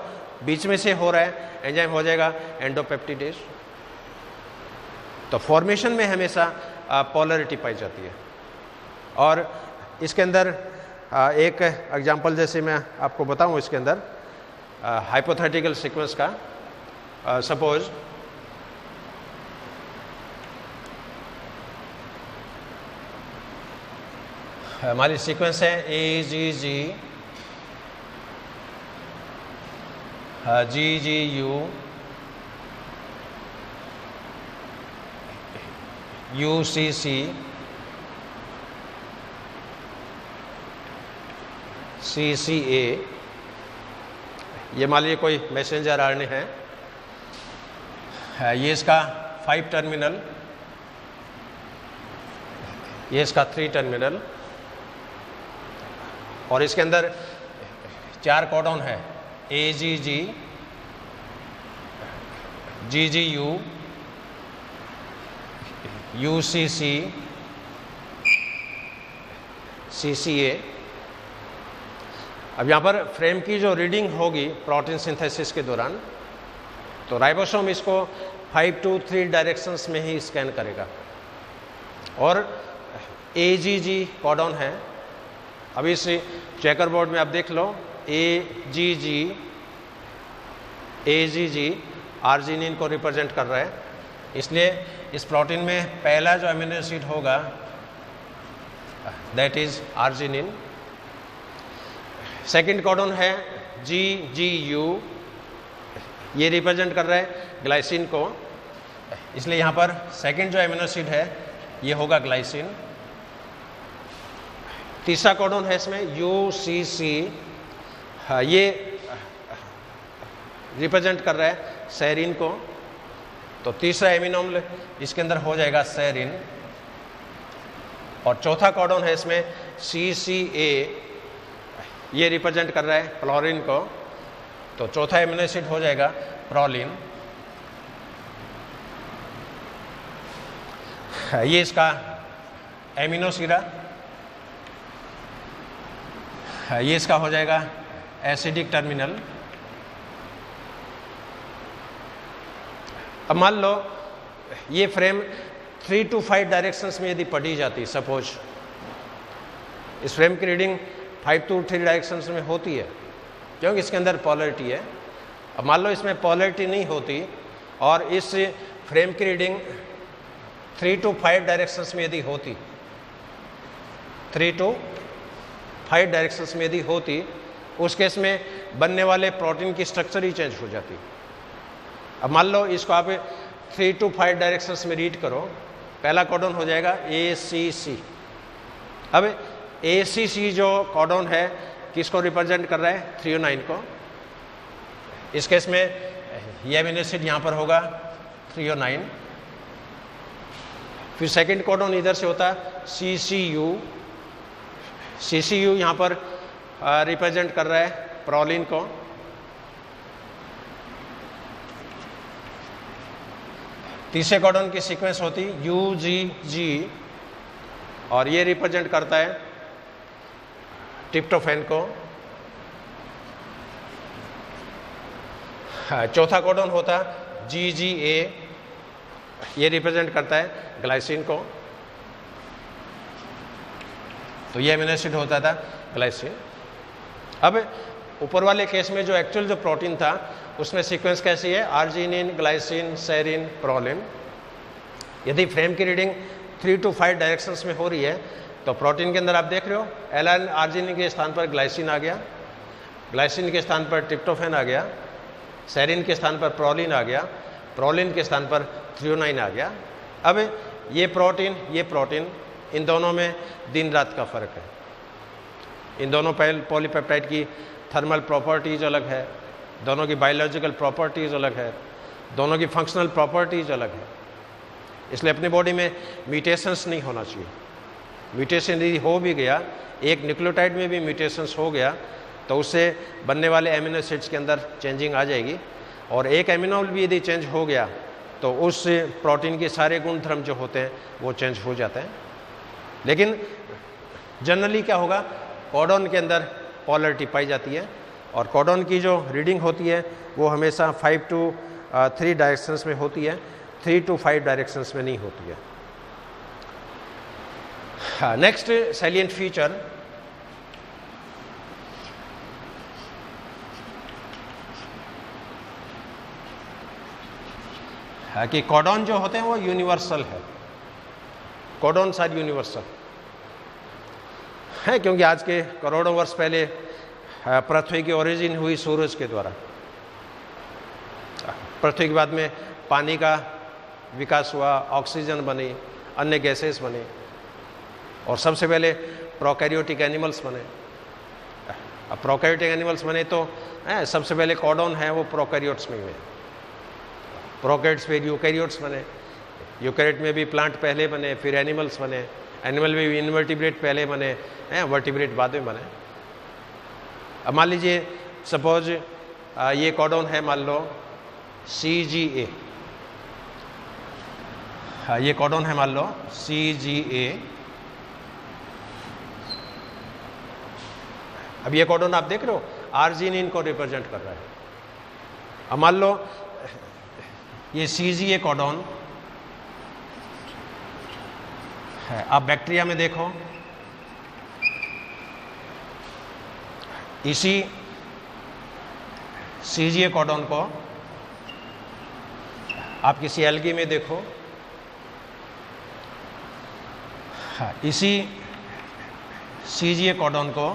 बीच में से हो रहा है, एंजाइम हो जाएगा एंडोपेप्टिडेज। तो फॉर्मेशन में हमेशा पोलैरिटी पाई जाती है। और इसके अंदर एक एग्जांपल जैसे मैं आपको बताऊं, इसके अंदर हाइपोथेटिकल सीक्वेंस का सपोज हमारी सीक्वेंस है AGG GGU UCC CCA। ये मान लीजिए कोई मैसेंजर आरएनए है, ये इसका 5 टर्मिनल, ये इसका 3 टर्मिनल, और इसके अंदर 4 कोडॉन है AGG GGU UCC CCA। अब यहाँ पर फ्रेम की जो रीडिंग होगी प्रोटीन सिंथेसिस के दौरान, तो राइबोसोम इसको 5 to 3 डायरेक्शंस में ही स्कैन करेगा। और AGG कोडॉन है। अभी इस चेकर बोर्ड में आप देख लो, AGG आर्जिनिन को रिप्रेजेंट कर रहा है, इसलिए इस प्रोटीन में पहला जो अमीनो एसिड होगा that is arginine. Second codon है GGU, ये रिप्रेजेंट कर रहा है ग्लाइसिन को, इसलिए यहाँ पर सेकंड जो अमीनो एसिड है ये होगा ग्लाइसिन। तीसरा कोडॉन है इसमें UCC, ये रिप्रेजेंट कर रहा है सेरिन को, तो तीसरा एमिनो अम्ल इसके अंदर हो जाएगा सेरिन। और चौथा कोडॉन है इसमें CCA, ये रिप्रेजेंट कर रहा है प्लोरीन को, तो चौथा एमिनो एसिड हो जाएगा प्रोलिन। ये इसका एमिनो सीरा, ये इसका हो जाएगा एसिडिक टर्मिनल। अब मान लो ये फ्रेम 3 to 5 डायरेक्शंस में यदि पढ़ी जाती, सपोज इस फ्रेम की रीडिंग 5 to 3 डायरेक्शंस में होती है क्योंकि इसके अंदर पोलरिटी है। अब मान लो इसमें पोलरिटी नहीं होती और इस फ्रेम की रीडिंग 3 to 5 डायरेक्शंस में यदि होती, 3 to 5 डायरेक्शंस में यदि होती, उस केस में बनने वाले प्रोटीन की स्ट्रक्चर ही चेंज हो जाती। अब मान लो इसको आप 3 to 5 डायरेक्शंस में रीड करो, पहला कोडॉन हो जाएगा ACC। अब ACC जो कोडॉन है किसको रिप्रेजेंट कर रहा है? 309 को। इस केस में ये अमीनो एसिड यहाँ पर होगा 309। फिर सेकंड कोडॉन इधर से होता है CCU यहाँ पर रिप्रेजेंट कर रहा है प्रोलिन को। तीसरे कोडॉन की सीक्वेंस होती UGG और ये रिप्रेजेंट करता है ट्रिप्टोफैन को। चौथा कोडॉन होता GGA, ये रिप्रेजेंट करता है ग्लाइसिन को। तो ये अमीनो एसिड होता था ग्लाइसिन। अब ऊपर वाले केस में जो एक्चुअल जो प्रोटीन था उसमें सीक्वेंस कैसी है? Arginine, glycine, serine, proline. यदि फ्रेम की रीडिंग 3 to 5 डायरेक्शंस में हो रही है तो प्रोटीन के अंदर आप देख रहे हो एलाइन आर्जिनिन के स्थान पर ग्लाइसिन आ गया, ग्लाइसिन के स्थान पर ट्रिप्टोफैन आ गया, सेरिन के स्थान पर प्रोलिन आ गया, प्रोलिन के स्थान पर 309 आ गया। अब ये प्रोटीन इन दोनों में दिन रात का फर्क है। इन दोनों पॉलीपेप्टाइड की थर्मल प्रॉपर्टीज अलग है, दोनों की बायोलॉजिकल प्रॉपर्टीज अलग है, दोनों की फंक्शनल प्रॉपर्टीज अलग है। इसलिए अपनी बॉडी में म्यूटेशंस नहीं होना चाहिए। म्यूटेशन यदि हो भी गया, एक न्यूक्लियोटाइड में भी म्यूटेशंस हो गया तो उससे बनने वाले एमिनो एसिड्स के अंदर चेंजिंग आ जाएगी। और एक एमिनो भी यदि चेंज हो गया तो उस प्रोटीन के सारे गुणधर्म जो होते हैं वो चेंज हो जाते हैं। लेकिन जनरली क्या होगा, कोडॉन के अंदर पोलरिटी पाई जाती है और कोडॉन की जो रीडिंग होती है वो हमेशा 5 to 3 डायरेक्शंस में होती है, 3 to 5 डायरेक्शंस में नहीं होती है। नेक्स्ट सैलिएंट फीचर कि कोडॉन जो होते हैं वो यूनिवर्सल है। कोडॉन सारे यूनिवर्सल है क्योंकि आज के करोड़ों वर्ष पहले पृथ्वी की ओरिजिन हुई सूरज के द्वारा। पृथ्वी के बाद में पानी का विकास हुआ, ऑक्सीजन बनी, अन्य गैसेस बने और सबसे पहले प्रोकैरियोटिक एनिमल्स बने। अब प्रोकैरियोटिक एनिमल्स बने तो सबसे पहले कोडॉन है वो प्रोकैरियोट्स में है। प्रोकैरियोट्स फिर यूकैरियोट्स बने, यूकैरियोट में भी प्लांट पहले बने, फिर एनिमल्स बने, एनिमल में भी इनवर्टिब्रेट पहले बने, वर्टिब्रेट बाद में बने। अब मान लीजिए सपोज ये कोडॉन है मान लो CGA। हाँ, ये कोडॉन है, मान लो CGA। अब ये कोडॉन आप देख रहे हो आर्जिनिन को रिप्रेजेंट कर रहा है। अब मान लो ये CGA कोडॉन है। आप बैक्टीरिया में देखो, इसी CGA कोडॉन को आप किसी एल्गी में देखो, हाँ, इसी CGA कोडॉन को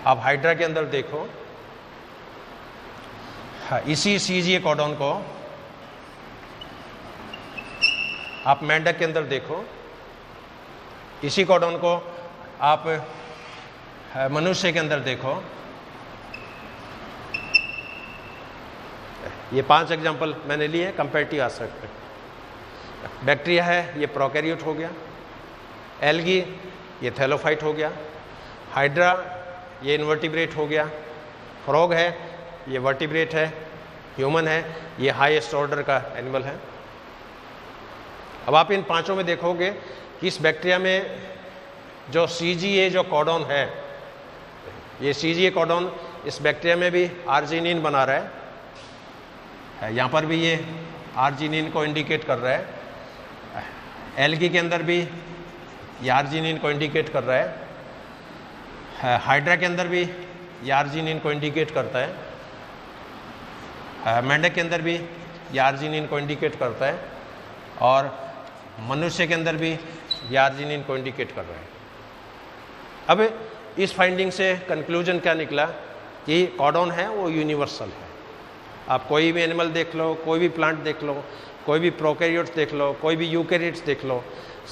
आप हाइड्रा के अंदर देखो, हाँ, इसी CGA कोडॉन को आप मेंढक के अंदर देखो, इसी कोडॉन को आप मनुष्य के अंदर देखो। ये 5 एग्जाम्पल मैंने लिए हैं कंपैरेटिव एस्पेक्ट पे। बैक्टीरिया है, ये प्रोकैरियोट हो गया। एल्गी, ये थैलोफाइट हो गया। हाइड्रा, ये इनवर्टिब्रेट हो गया। फ्रॉग है, ये वर्टिब्रेट है। ह्यूमन है, ये हाईएस्ट ऑर्डर का एनिमल है। अब आप इन 5 में देखोगे कि इस बैक्टीरिया में जो CGA जो कोडॉन है, ये CGA कोडॉन इस बैक्टीरिया में भी आर्जिनिन बना रहा है। यहाँ पर भी ये आर्जिनिन को इंडिकेट कर रहा है। एल्गी के अंदर भी ये आर्जिनिन को इंडिकेट कर रहा है। हाइड्रा के अंदर भी ये आर्जिनिन को इंडिकेट करता है। मेंढक के अंदर भी ये आर्जिनिन को इंडिकेट करता है। और मनुष्य के अंदर भी ये आर्जिनिन को इंडिकेट कर रहा है। अब इस फाइंडिंग से कंक्लूजन क्या निकला कि कोडॉन है वो यूनिवर्सल है। आप कोई भी एनिमल देख लो, कोई भी प्लांट देख लो, कोई भी प्रोकैरियोट्स देख लो, कोई भी यूकैरियोट्स देख लो,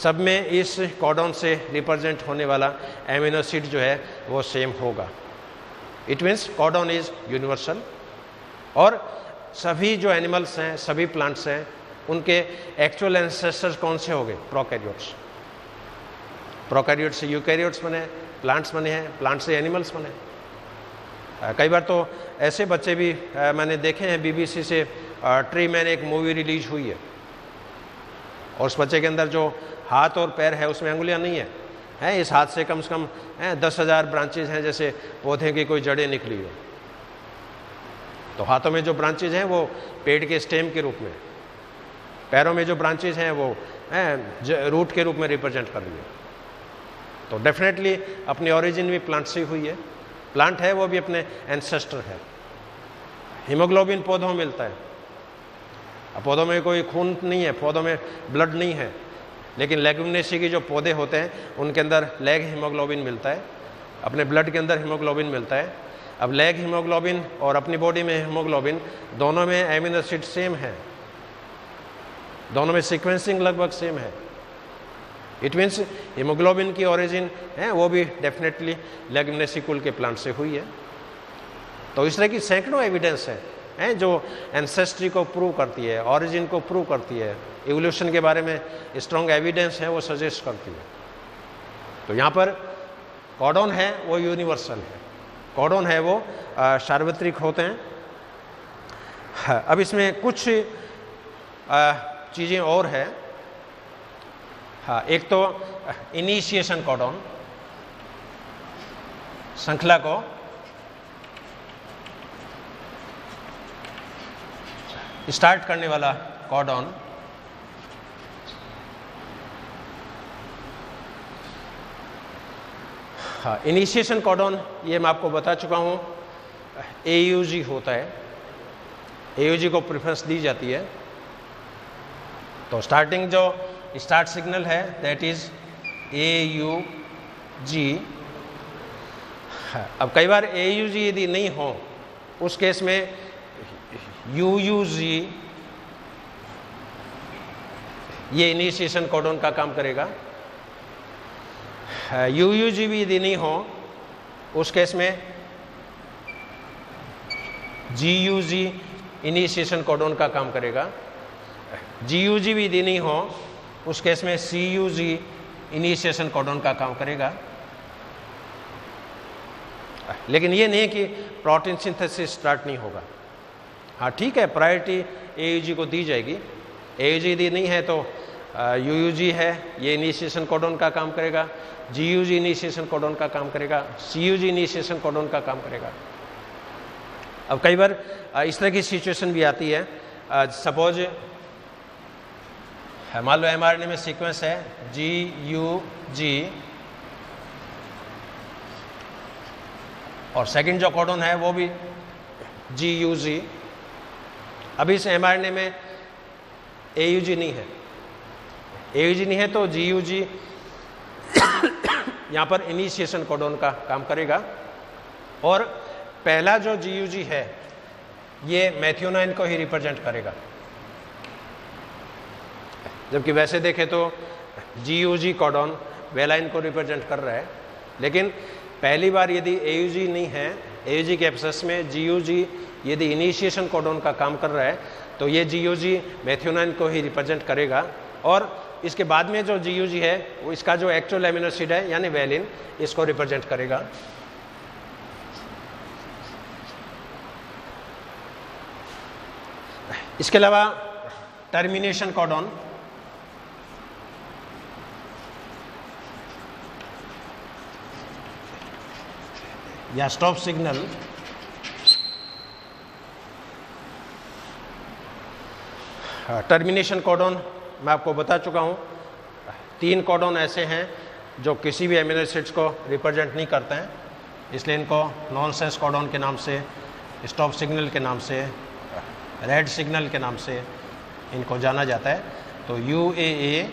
सब में इस कोडॉन से रिप्रेजेंट होने वाला एमिनो एसिड जो है वो सेम होगा। It means codon is universal. और सभी जो एनिमल्स हैं, सभी प्लांट्स हैं, उनके एक्चुअल एंसेस्टर्स कौन से हो गए? प्रोकैरियोट्स। प्रोकैरियोट्स से यूकैरियोट्स बने, प्लांट्स बने हैं, प्लांट्स से एनिमल्स बने। कई बार तो ऐसे बच्चे भी मैंने देखे हैं, BBC से ट्री मैन एक मूवी रिलीज हुई है और उस बच्चे के अंदर जो हाथ और पैर है उसमें अंगुलियां नहीं है, इस हाथ से कम 10,000 ब्रांचेज हैं, जैसे पौधे की कोई जड़ें निकली हो। तो हाथों में जो ब्रांचेज हैं वो पेड़ के स्टेम के रूप में, पैरों में जो ब्रांचेज हैं वो रूट के रूप में रिप्रेजेंट कर रही है। तो डेफिनेटली अपनी ओरिजिन भी प्लांट से हुई है। प्लांट है वो भी अपने एंसेस्टर है। हीमोग्लोबिन पौधों में मिलता है। अब पौधों में कोई खून नहीं है, पौधों में ब्लड नहीं है, लेकिन लेग्यूमिनेसी के जो पौधे होते हैं उनके अंदर लैग हीमोग्लोबिन मिलता है, अपने ब्लड के अंदर हीमोग्लोबिन मिलता है। अब लैग हीमोग्लोबिन और अपनी बॉडी में हीमोग्लोबिन, दोनों में एमिनो एसिड सेम है, दोनों में सीक्वेंसिंग लगभग सेम है। इट मीन्स हीमोग्लोबिन की ओरिजिन है वो भी डेफिनेटली लेग्यूमिनेसी कुल के प्लांट से हुई है। तो इस तरह की सैकड़ों एविडेंस है जो एंसेस्ट्री को प्रूव करती है, ओरिजिन को प्रूव करती है, इवोल्यूशन के बारे में स्ट्रॉन्ग एविडेंस है वो सजेस्ट करती है। तो यहाँ पर कोडॉन है वो यूनिवर्सल है, कोडॉन है वो सार्वत्रिक होते हैं। अब इसमें कुछ चीज़ें और है। हाँ, एक तो इनिशिएशन कोडॉन, श्रृंखला को स्टार्ट करने वाला कोडॉन। हाँ, इनिशिएशन कोडॉन ये मैं आपको बता चुका हूँ, AUG होता है, AUG को प्रेफरेंस दी जाती है। तो स्टार्टिंग जो स्टार्ट सिग्नल है दैट इज AUG। अब कई बार AUG यदि नहीं हो उस केस में UUG ये इनिशिएशन कोडॉन का काम करेगा। UUG भी यदि नहीं हो उस केस में GUG इनिशिएशन कोडॉन का काम करेगा। GUG भी यदि नहीं हो उस केस में CUG इनिशिएशन कोडॉन का काम करेगा। लेकिन ये नहीं कि प्रोटीन सिंथेसिस स्टार्ट नहीं होगा। हाँ ठीक है, प्रायोरिटी AUG को दी जाएगी, AUG नहीं है तो UUG है, ये इनिशिएशन कोडॉन का काम करेगा, GUG इनिशिएशन कोडॉन का काम करेगा, CUG इनिशिएशन कोडॉन का काम करेगा। अब कई बार इस तरह की सिचुएशन भी आती है, सपोज मान लो mRNA में सीक्वेंस है GUG और सेकंड जो कोडॉन है वो भी GUG। अभी इस mRNA में AUG नहीं है, AUG नहीं है तो GUG यहाँ पर इनिशिएशन कोडॉन का काम करेगा और पहला जो GUG है ये मेथियोनाइन को ही रिप्रेजेंट करेगा, जबकि वैसे देखें तो GUG कोडॉन वेलाइन को रिप्रेजेंट कर रहा है। लेकिन पहली बार यदि AUG नहीं है, AUG के एब्सेंस में GUG यदि इनिशिएशन कोडॉन का काम कर रहा है तो ये GUG मेथियोनाइन को ही रिप्रेजेंट करेगा और इसके बाद में जो GUG है वो इसका जो एक्चुअल एमिनो एसिड है यानी वेलिन, इसको रिप्रेजेंट करेगा। इसके अलावा टर्मिनेशन कोडॉन, या स्टॉप सिग्नल, टर्मिनेशन कोडॉन मैं आपको बता चुका हूँ। 3 कोडॉन ऐसे हैं जो किसी भी एमिनो एसिड्स को रिप्रेजेंट नहीं करते हैं, इसलिए इनको नॉनसेंस कोडॉन के नाम से, स्टॉप सिग्नल के नाम से, रेड सिग्नल के नाम से इनको जाना जाता है। तो UAA,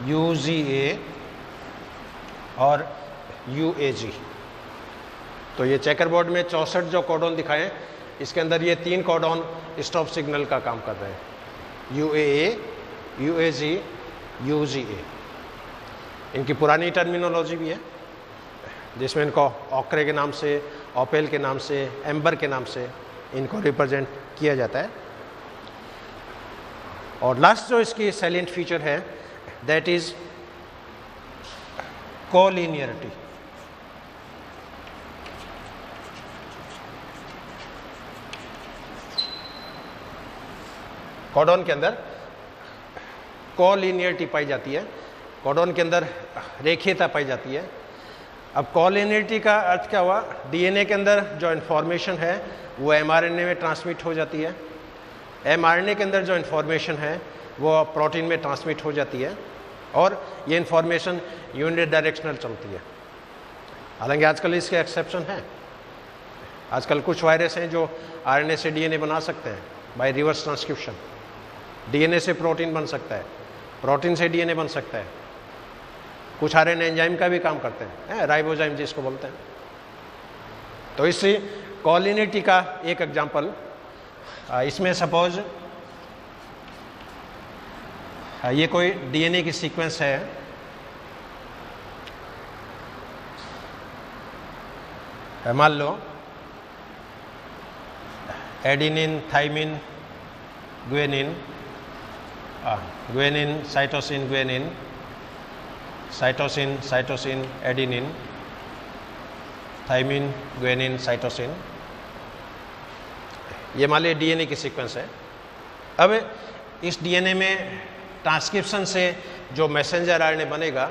UGA और UAG, तो ये चेकर बोर्ड में 64 जो कोडॉन दिखाए इसके अंदर ये 3 कोडॉन स्टॉप सिग्नल का काम कर रहे हैं, UAA, UAG, UGA। इनकी पुरानी टर्मिनोलॉजी भी है जिसमें इनको ऑक्रे के नाम से, ऑपेल के नाम से, एम्बर के नाम से इनको रिप्रेजेंट किया जाता है। और लास्ट जो इसकी सैलिएंट फीचर है दैट इज कोलिनियरिटी। कोडॉन के अंदर कोलिनियरिटी पाई जाती है, कोडॉन के अंदर रेखीयता पाई जाती है। अब कोलिनियरिटी का अर्थ क्या हुआ, DNA के अंदर जो इन्फॉर्मेशन है वो mRNA में ट्रांसमिट हो जाती है, mRNA के अंदर जो इन्फॉर्मेशन है वो प्रोटीन में ट्रांसमिट हो जाती है और ये इन्फॉर्मेशन यूनिट डायरेक्शनल चलती है। हालांकि आजकल इसके एक्सेप्शन हैं, आजकल कुछ वायरस हैं जो RNA से DNA बना सकते हैं बाय रिवर्स ट्रांसक्रिप्शन, DNA से प्रोटीन बन सकता है, प्रोटीन से DNA बन सकता है, कुछ RNA एंजाइम का भी काम करते हैं, राइबोजाइम जिसको बोलते हैं। तो इससे कोलिनियरिटी का एक एग्जांपल, इसमें सपोज ये कोई DNA की सीक्वेंस है, मान लो adenine, thymine, guanine, guanine, cytosine, guanine, cytosine, cytosine, adenine, thymine, guanine, cytosine, ये मान लीजिए DNA की सीक्वेंस है। अब इस DNA में ट्रांसक्रिप्शन से जो मैसेंजर RNA बनेगा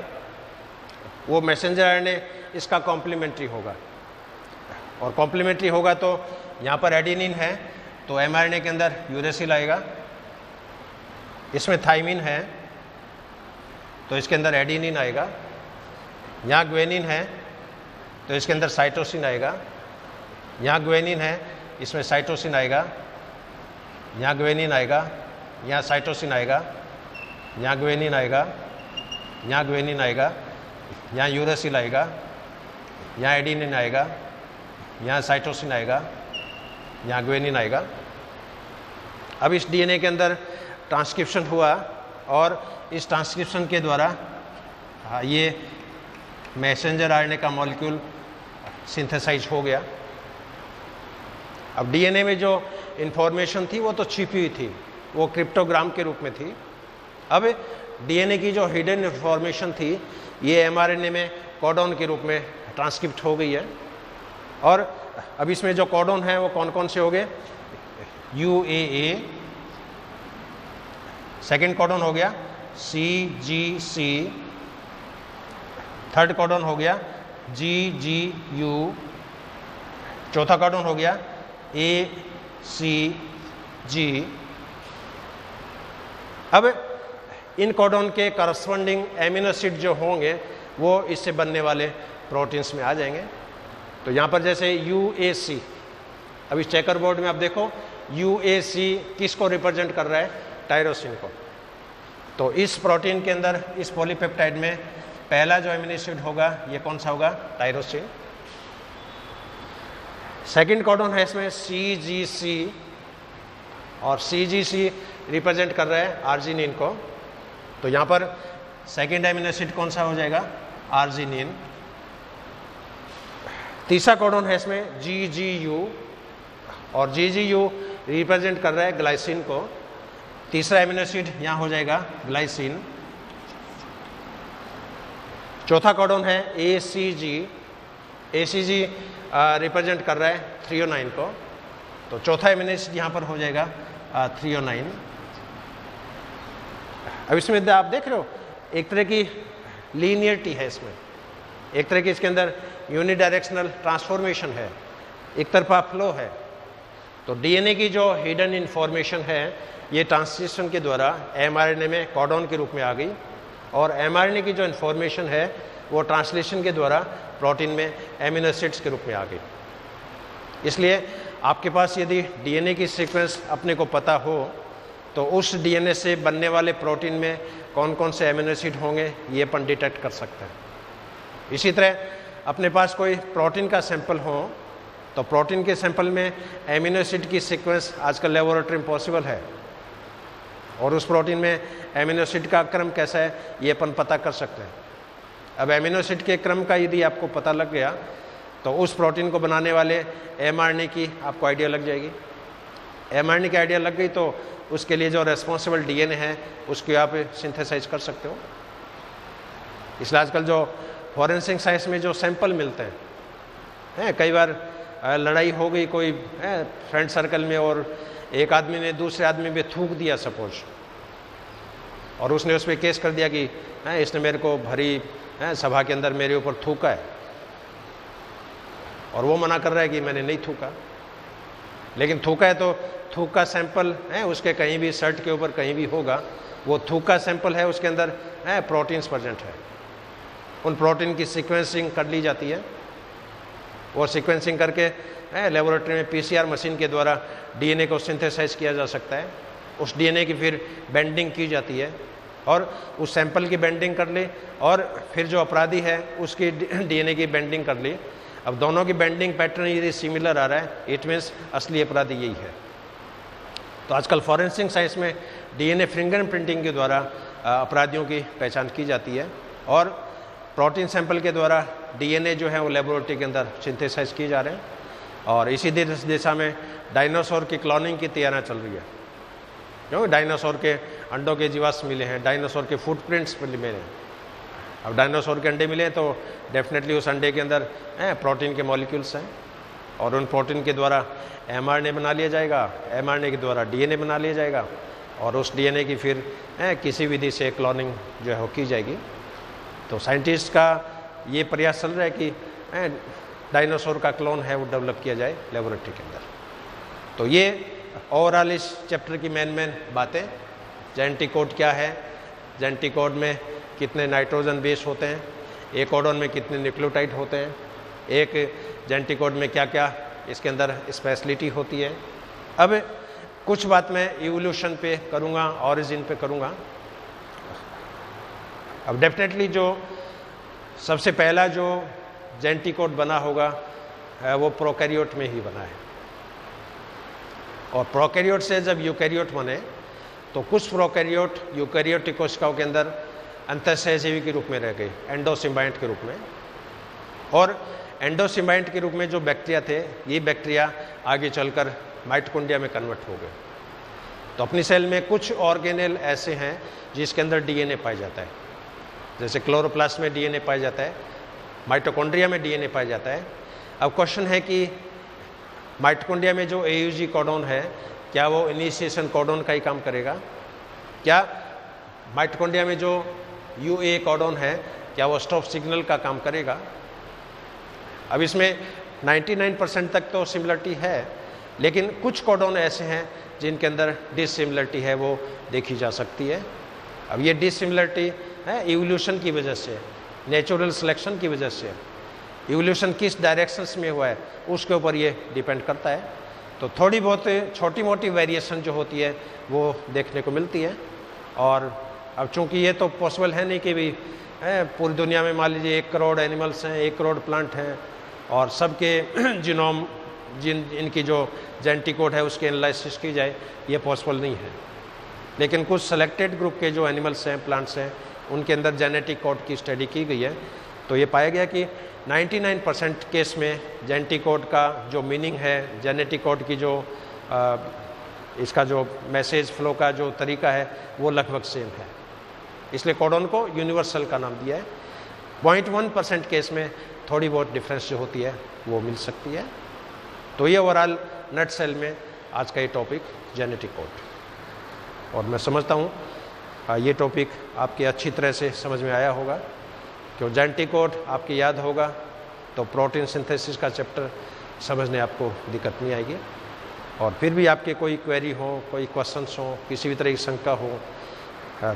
वो मैसेंजर RNA इसका कॉम्प्लीमेंट्री होगा, और कॉम्प्लीमेंट्री होगा तो यहाँ पर एडिनिन है तो mRNA के अंदर यूरेसिल आएगा, इसमें थाइमिन है तो इसके अंदर एडिनिन आएगा, यहाँ ग्वेनिन है तो इसके अंदर साइटोसिन आएगा, यहाँ ग्वेनिन है इसमें साइटोसिन आएगा, यहाँ ग्वेनिन आएगा, यहाँ साइटोसिन आएगा, यहाँ ग्वेनिन आएगा, यहाँ ग्वेनिन आएगा, यहाँ यूरेसिल आएगा, यहाँ एडिनिन आएगा, यहाँ साइटोसिन आएगा, यहाँ ग्वेनिन आएगा। अब इस DNA के अंदर ट्रांसक्रिप्शन हुआ और इस ट्रांसक्रिप्शन के द्वारा ये मैसेंजर RNA का मॉलिक्यूल सिंथेसाइज हो गया। अब DNA में जो इन्फॉर्मेशन थी वो तो छिपी हुई थी, वो क्रिप्टोग्राम के रूप में थी। अब DNA की जो हिडन इन्फॉर्मेशन थी ये mRNA में कोडॉन के रूप में ट्रांसक्रिप्ट हो गई है। और अब इसमें जो कोडॉन है वो कौन कौन से हो गए, UAA, सेकेंड कोडॉन हो गया CGC, थर्ड कोडॉन हो गया GGU, चौथा कोडॉन हो गया ACG। अब इन कोडॉन के करस्पॉन्डिंग एमिनो एसिड जो होंगे वो इससे बनने वाले प्रोटीन्स में आ जाएंगे। तो यहाँ पर जैसे UAC, अभी चेकर बोर्ड में आप देखो UAC किसको रिप्रेजेंट कर रहा है? टायरोसिन को। तो इस प्रोटीन के अंदर, इस पॉलीपेप्टाइड में पहला जो एमिनो एसिड होगा ये कौन सा होगा? टायरोसिन। सेकंड कोडॉन है इसमें CGC, और CGC रिप्रेजेंट कर रहा है आर्जिनिन को। तो यहाँ पर सेकंड एमिनो एसिड कौन सा हो जाएगा? आर्जिनिन। तीसरा कोडॉन है इसमें GGU, और GGU रिप्रेजेंट कर रहा है ग्लाइसिन को। तीसरा एमिनो एसिड यहाँ हो जाएगा ग्लाइसिन। चौथा कोडॉन है ACG, ACG रिप्रेजेंट कर रहा है थ्रियोनाइन को। तो चौथा एमिनो एसिड यहाँ पर हो जाएगा थ्रियोनाइन। अब इसमें आप देख रहे हो एक तरह की लीनियरिटी है इसमें, एक तरह की इसके अंदर यूनिडायरेक्शनल ट्रांसफॉर्मेशन है, एक तरफा फ्लो है। तो डीएनए की जो हिडन इंफॉर्मेशन है ये ट्रांसलेशन के द्वारा एमआरएनए में कोडॉन के रूप में आ गई, और एमआरएनए की जो इंफॉर्मेशन है वो ट्रांसलेशन के द्वारा प्रोटीन में एमिनो एसिड्स के रूप में आ गई। इसलिए आपके पास यदि डीएनए की सीक्वेंस अपने को पता हो तो उस डीएनए से बनने वाले प्रोटीन में कौन कौन से एमिनो एसिड होंगे ये अपन डिटेक्ट कर सकते हैं। इसी तरह अपने पास कोई प्रोटीन का सैंपल हो तो प्रोटीन के सैंपल में एमिनो एसिड की सीक्वेंस आजकल लेबोरेटरी में पॉसिबल है, और उस प्रोटीन में एमिनो एसिड का क्रम कैसा है ये अपन पता कर सकते हैं। अब एमिनो एसिड के क्रम का यदि आपको पता लग गया तो उस प्रोटीन को बनाने वाले एमआरएनए की आपको आइडिया लग जाएगी। एमआरएनए की आइडिया लग गई तो उसके लिए जो रेस्पॉन्सिबल डीएनए है उसको आप सिंथेसाइज कर सकते हो। इसलिए आजकल जो फॉरेंसिक साइंस में जो सैंपल मिलते हैं, कई बार लड़ाई हो गई कोई फ्रेंड सर्कल में और एक आदमी ने दूसरे आदमी पे थूक दिया सपोज, और उसने उस पर केस कर दिया कि इसने मेरे को भरी सभा के अंदर मेरे ऊपर थूका है, और वो मना कर रहा है कि मैंने नहीं थूका। लेकिन थूका है तो थूक का सैंपल है उसके कहीं भी शर्ट के ऊपर कहीं भी होगा, वो थूक का सैंपल है उसके अंदर प्रोटीन्स प्रेजेंट है। उन प्रोटीन की सीक्वेंसिंग कर ली जाती है, और सीक्वेंसिंग करके लेबोरेटरी में पीसीआर मशीन के द्वारा डीएनए को सिंथेसाइज किया जा सकता है। उस डीएनए की फिर बेंडिंग की जाती है, और उस सैंपल की बेंडिंग कर ली, और फिर जो अपराधी है उसकी डीएनए की बेंडिंग कर ली। अब दोनों की बेंडिंग पैटर्न यदि सिमिलर आ रहा है इट मीन्स असली अपराधी यही है। तो आजकल फॉरेंसिक साइंस में डीएनए फिंगरप्रिंटिंग के द्वारा अपराधियों की पहचान की जाती है, और प्रोटीन सैंपल के द्वारा डीएनए जो है वो लेबोरेटरी के अंदर सिंथेसाइज किए जा रहे हैं। और इसी दिशा में डायनासोर की क्लोनिंग की तैयारियां चल रही है, क्योंकि डायनासोर के अंडों के जीवाश्म मिले हैं, डायनासोर के फुटप्रिंट्स मिले हैं। अब डायनासोर के अंडे मिले तो डेफिनेटली उस अंडे के अंदर प्रोटीन के मॉलिक्यूल्स हैं, और उन प्रोटीन के द्वारा एमआरएनए बना लिया जाएगा, एमआरएनए के द्वारा डीएनए बना लिया जाएगा, और उस डीएनए की फिर किसी विधि से क्लोनिंग जो है वो की जाएगी। तो साइंटिस्ट का ये प्रयास चल रहा है कि डायनासोर का क्लोन है वो डेवलप किया जाए लेबोरेटरी के अंदर। तो ये ओवरऑल इस चैप्टर की मेन बातें। जेनेटिक कोड क्या है, जेनेटिक कोड में कितने नाइट्रोजन बेस होते हैं, एक कोडॉन में कितने न्यूक्लियोटाइड होते हैं, एक जेनेटिक कोड में क्या क्या इसके अंदर स्पेशलिटी होती है। अब कुछ बात मैं इवोल्यूशन पे करूँगा, ऑरिजिन पे करूँगा। अब डेफिनेटली जो सबसे पहला जो जेनेटिक कोड बना होगा वो प्रोकैरियोट में ही बना है, और प्रोकैरियोट से जब यूकैरियोट बने तो कुछ प्रोकैरियोट यूकैरियोटिक कोशिकाओं के अंदर अंतःसहजीवी के रूप में रह गए, एंडोसिम्बाइंट के रूप में। और एंडोसिम्बाइंट के रूप में जो बैक्टीरिया थे, ये बैक्टीरिया आगे चलकर माइटोकॉन्ड्रिया में कन्वर्ट हो गए। तो अपनी सेल में कुछ ऑर्गेनेल ऐसे हैं जिसके अंदर डीएनए पाया जाता है, जैसे क्लोरोप्लास्ट में डीएनए पाया जाता है, माइटोकॉन्ड्रिया में डीएनए पाया जाता है। अब क्वेश्चन है कि माइटोकॉन्ड्रिया में जो एयूजी कोडॉन है क्या वो इनिशिएशन कोडॉन का ही काम करेगा, क्या माइटोकॉन्ड्रिया में जो UAA कोडॉन है क्या वो स्टॉप सिग्नल का काम करेगा? अब इसमें 99% तक तो सिमिलरिटी है, लेकिन कुछ कोडॉन ऐसे हैं जिनके अंदर डिसिमिलरिटी है, वो देखी जा सकती है। अब ये डिसिमिलरिटी है इवोल्यूशन की वजह से, नेचुरल सिलेक्शन की वजह से। इवोल्यूशन किस डायरेक्शंस में हुआ है उसके ऊपर ये डिपेंड करता है। तो थोड़ी बहुत छोटी मोटी वेरिएशन जो होती है वो देखने को मिलती है। और अब चूंकि ये तो पॉसिबल है नहीं कि भी पूरी दुनिया में मान लीजिए 1 करोड़ एनिमल्स हैं, 1 करोड़ प्लांट हैं और सबके जीनोम इनकी जो जेनेटिक कोड है उसके एनालिसिस की जाए, ये पॉसिबल नहीं है। लेकिन कुछ सेलेक्टेड ग्रुप के जो एनिमल्स हैं, प्लांट्स हैं, उनके अंदर जेनेटिक कोड की स्टडी की गई है, तो ये पाया गया कि 99% केस में जेनेटिक कोड का जो मीनिंग है, जेनेटिक कोड की जो इसका जो मैसेज फ्लो का जो तरीका है वो लगभग सेम है। इसलिए कोडॉन को यूनिवर्सल का नाम दिया है। 0.1% केस में थोड़ी बहुत डिफरेंस जो होती है वो मिल सकती है। तो ये ओवरऑल नट सेल में आज का ये टॉपिक जेनेटिक कोड। और मैं समझता हूँ ये टॉपिक आपके अच्छी तरह से समझ में आया होगा। क्यों जेनेटिक कोड आपकी याद होगा तो प्रोटीन सिंथेसिस का चैप्टर समझने आपको दिक्कत नहीं आएगी। और फिर भी आपके कोई क्वेरी हो, कोई क्वेश्चंस हो, किसी भी तरह की शंका हो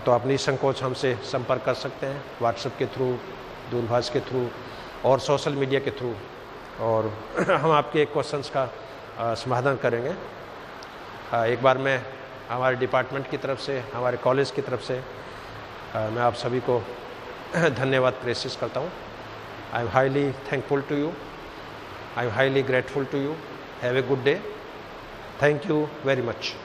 तो आप निसंकोच हमसे संपर्क कर सकते हैं व्हाट्सएप के थ्रू, दूरभाष के थ्रू और सोशल मीडिया के थ्रू, और हम आपके क्वेश्चंस का समाधान करेंगे। एक बार मैं हमारे डिपार्टमेंट की तरफ से, हमारे कॉलेज की तरफ से मैं आप सभी को धन्यवाद प्रेषित करता हूँ। I am highly thankful to you, I am highly grateful to you. Have a good day. Thank you very much.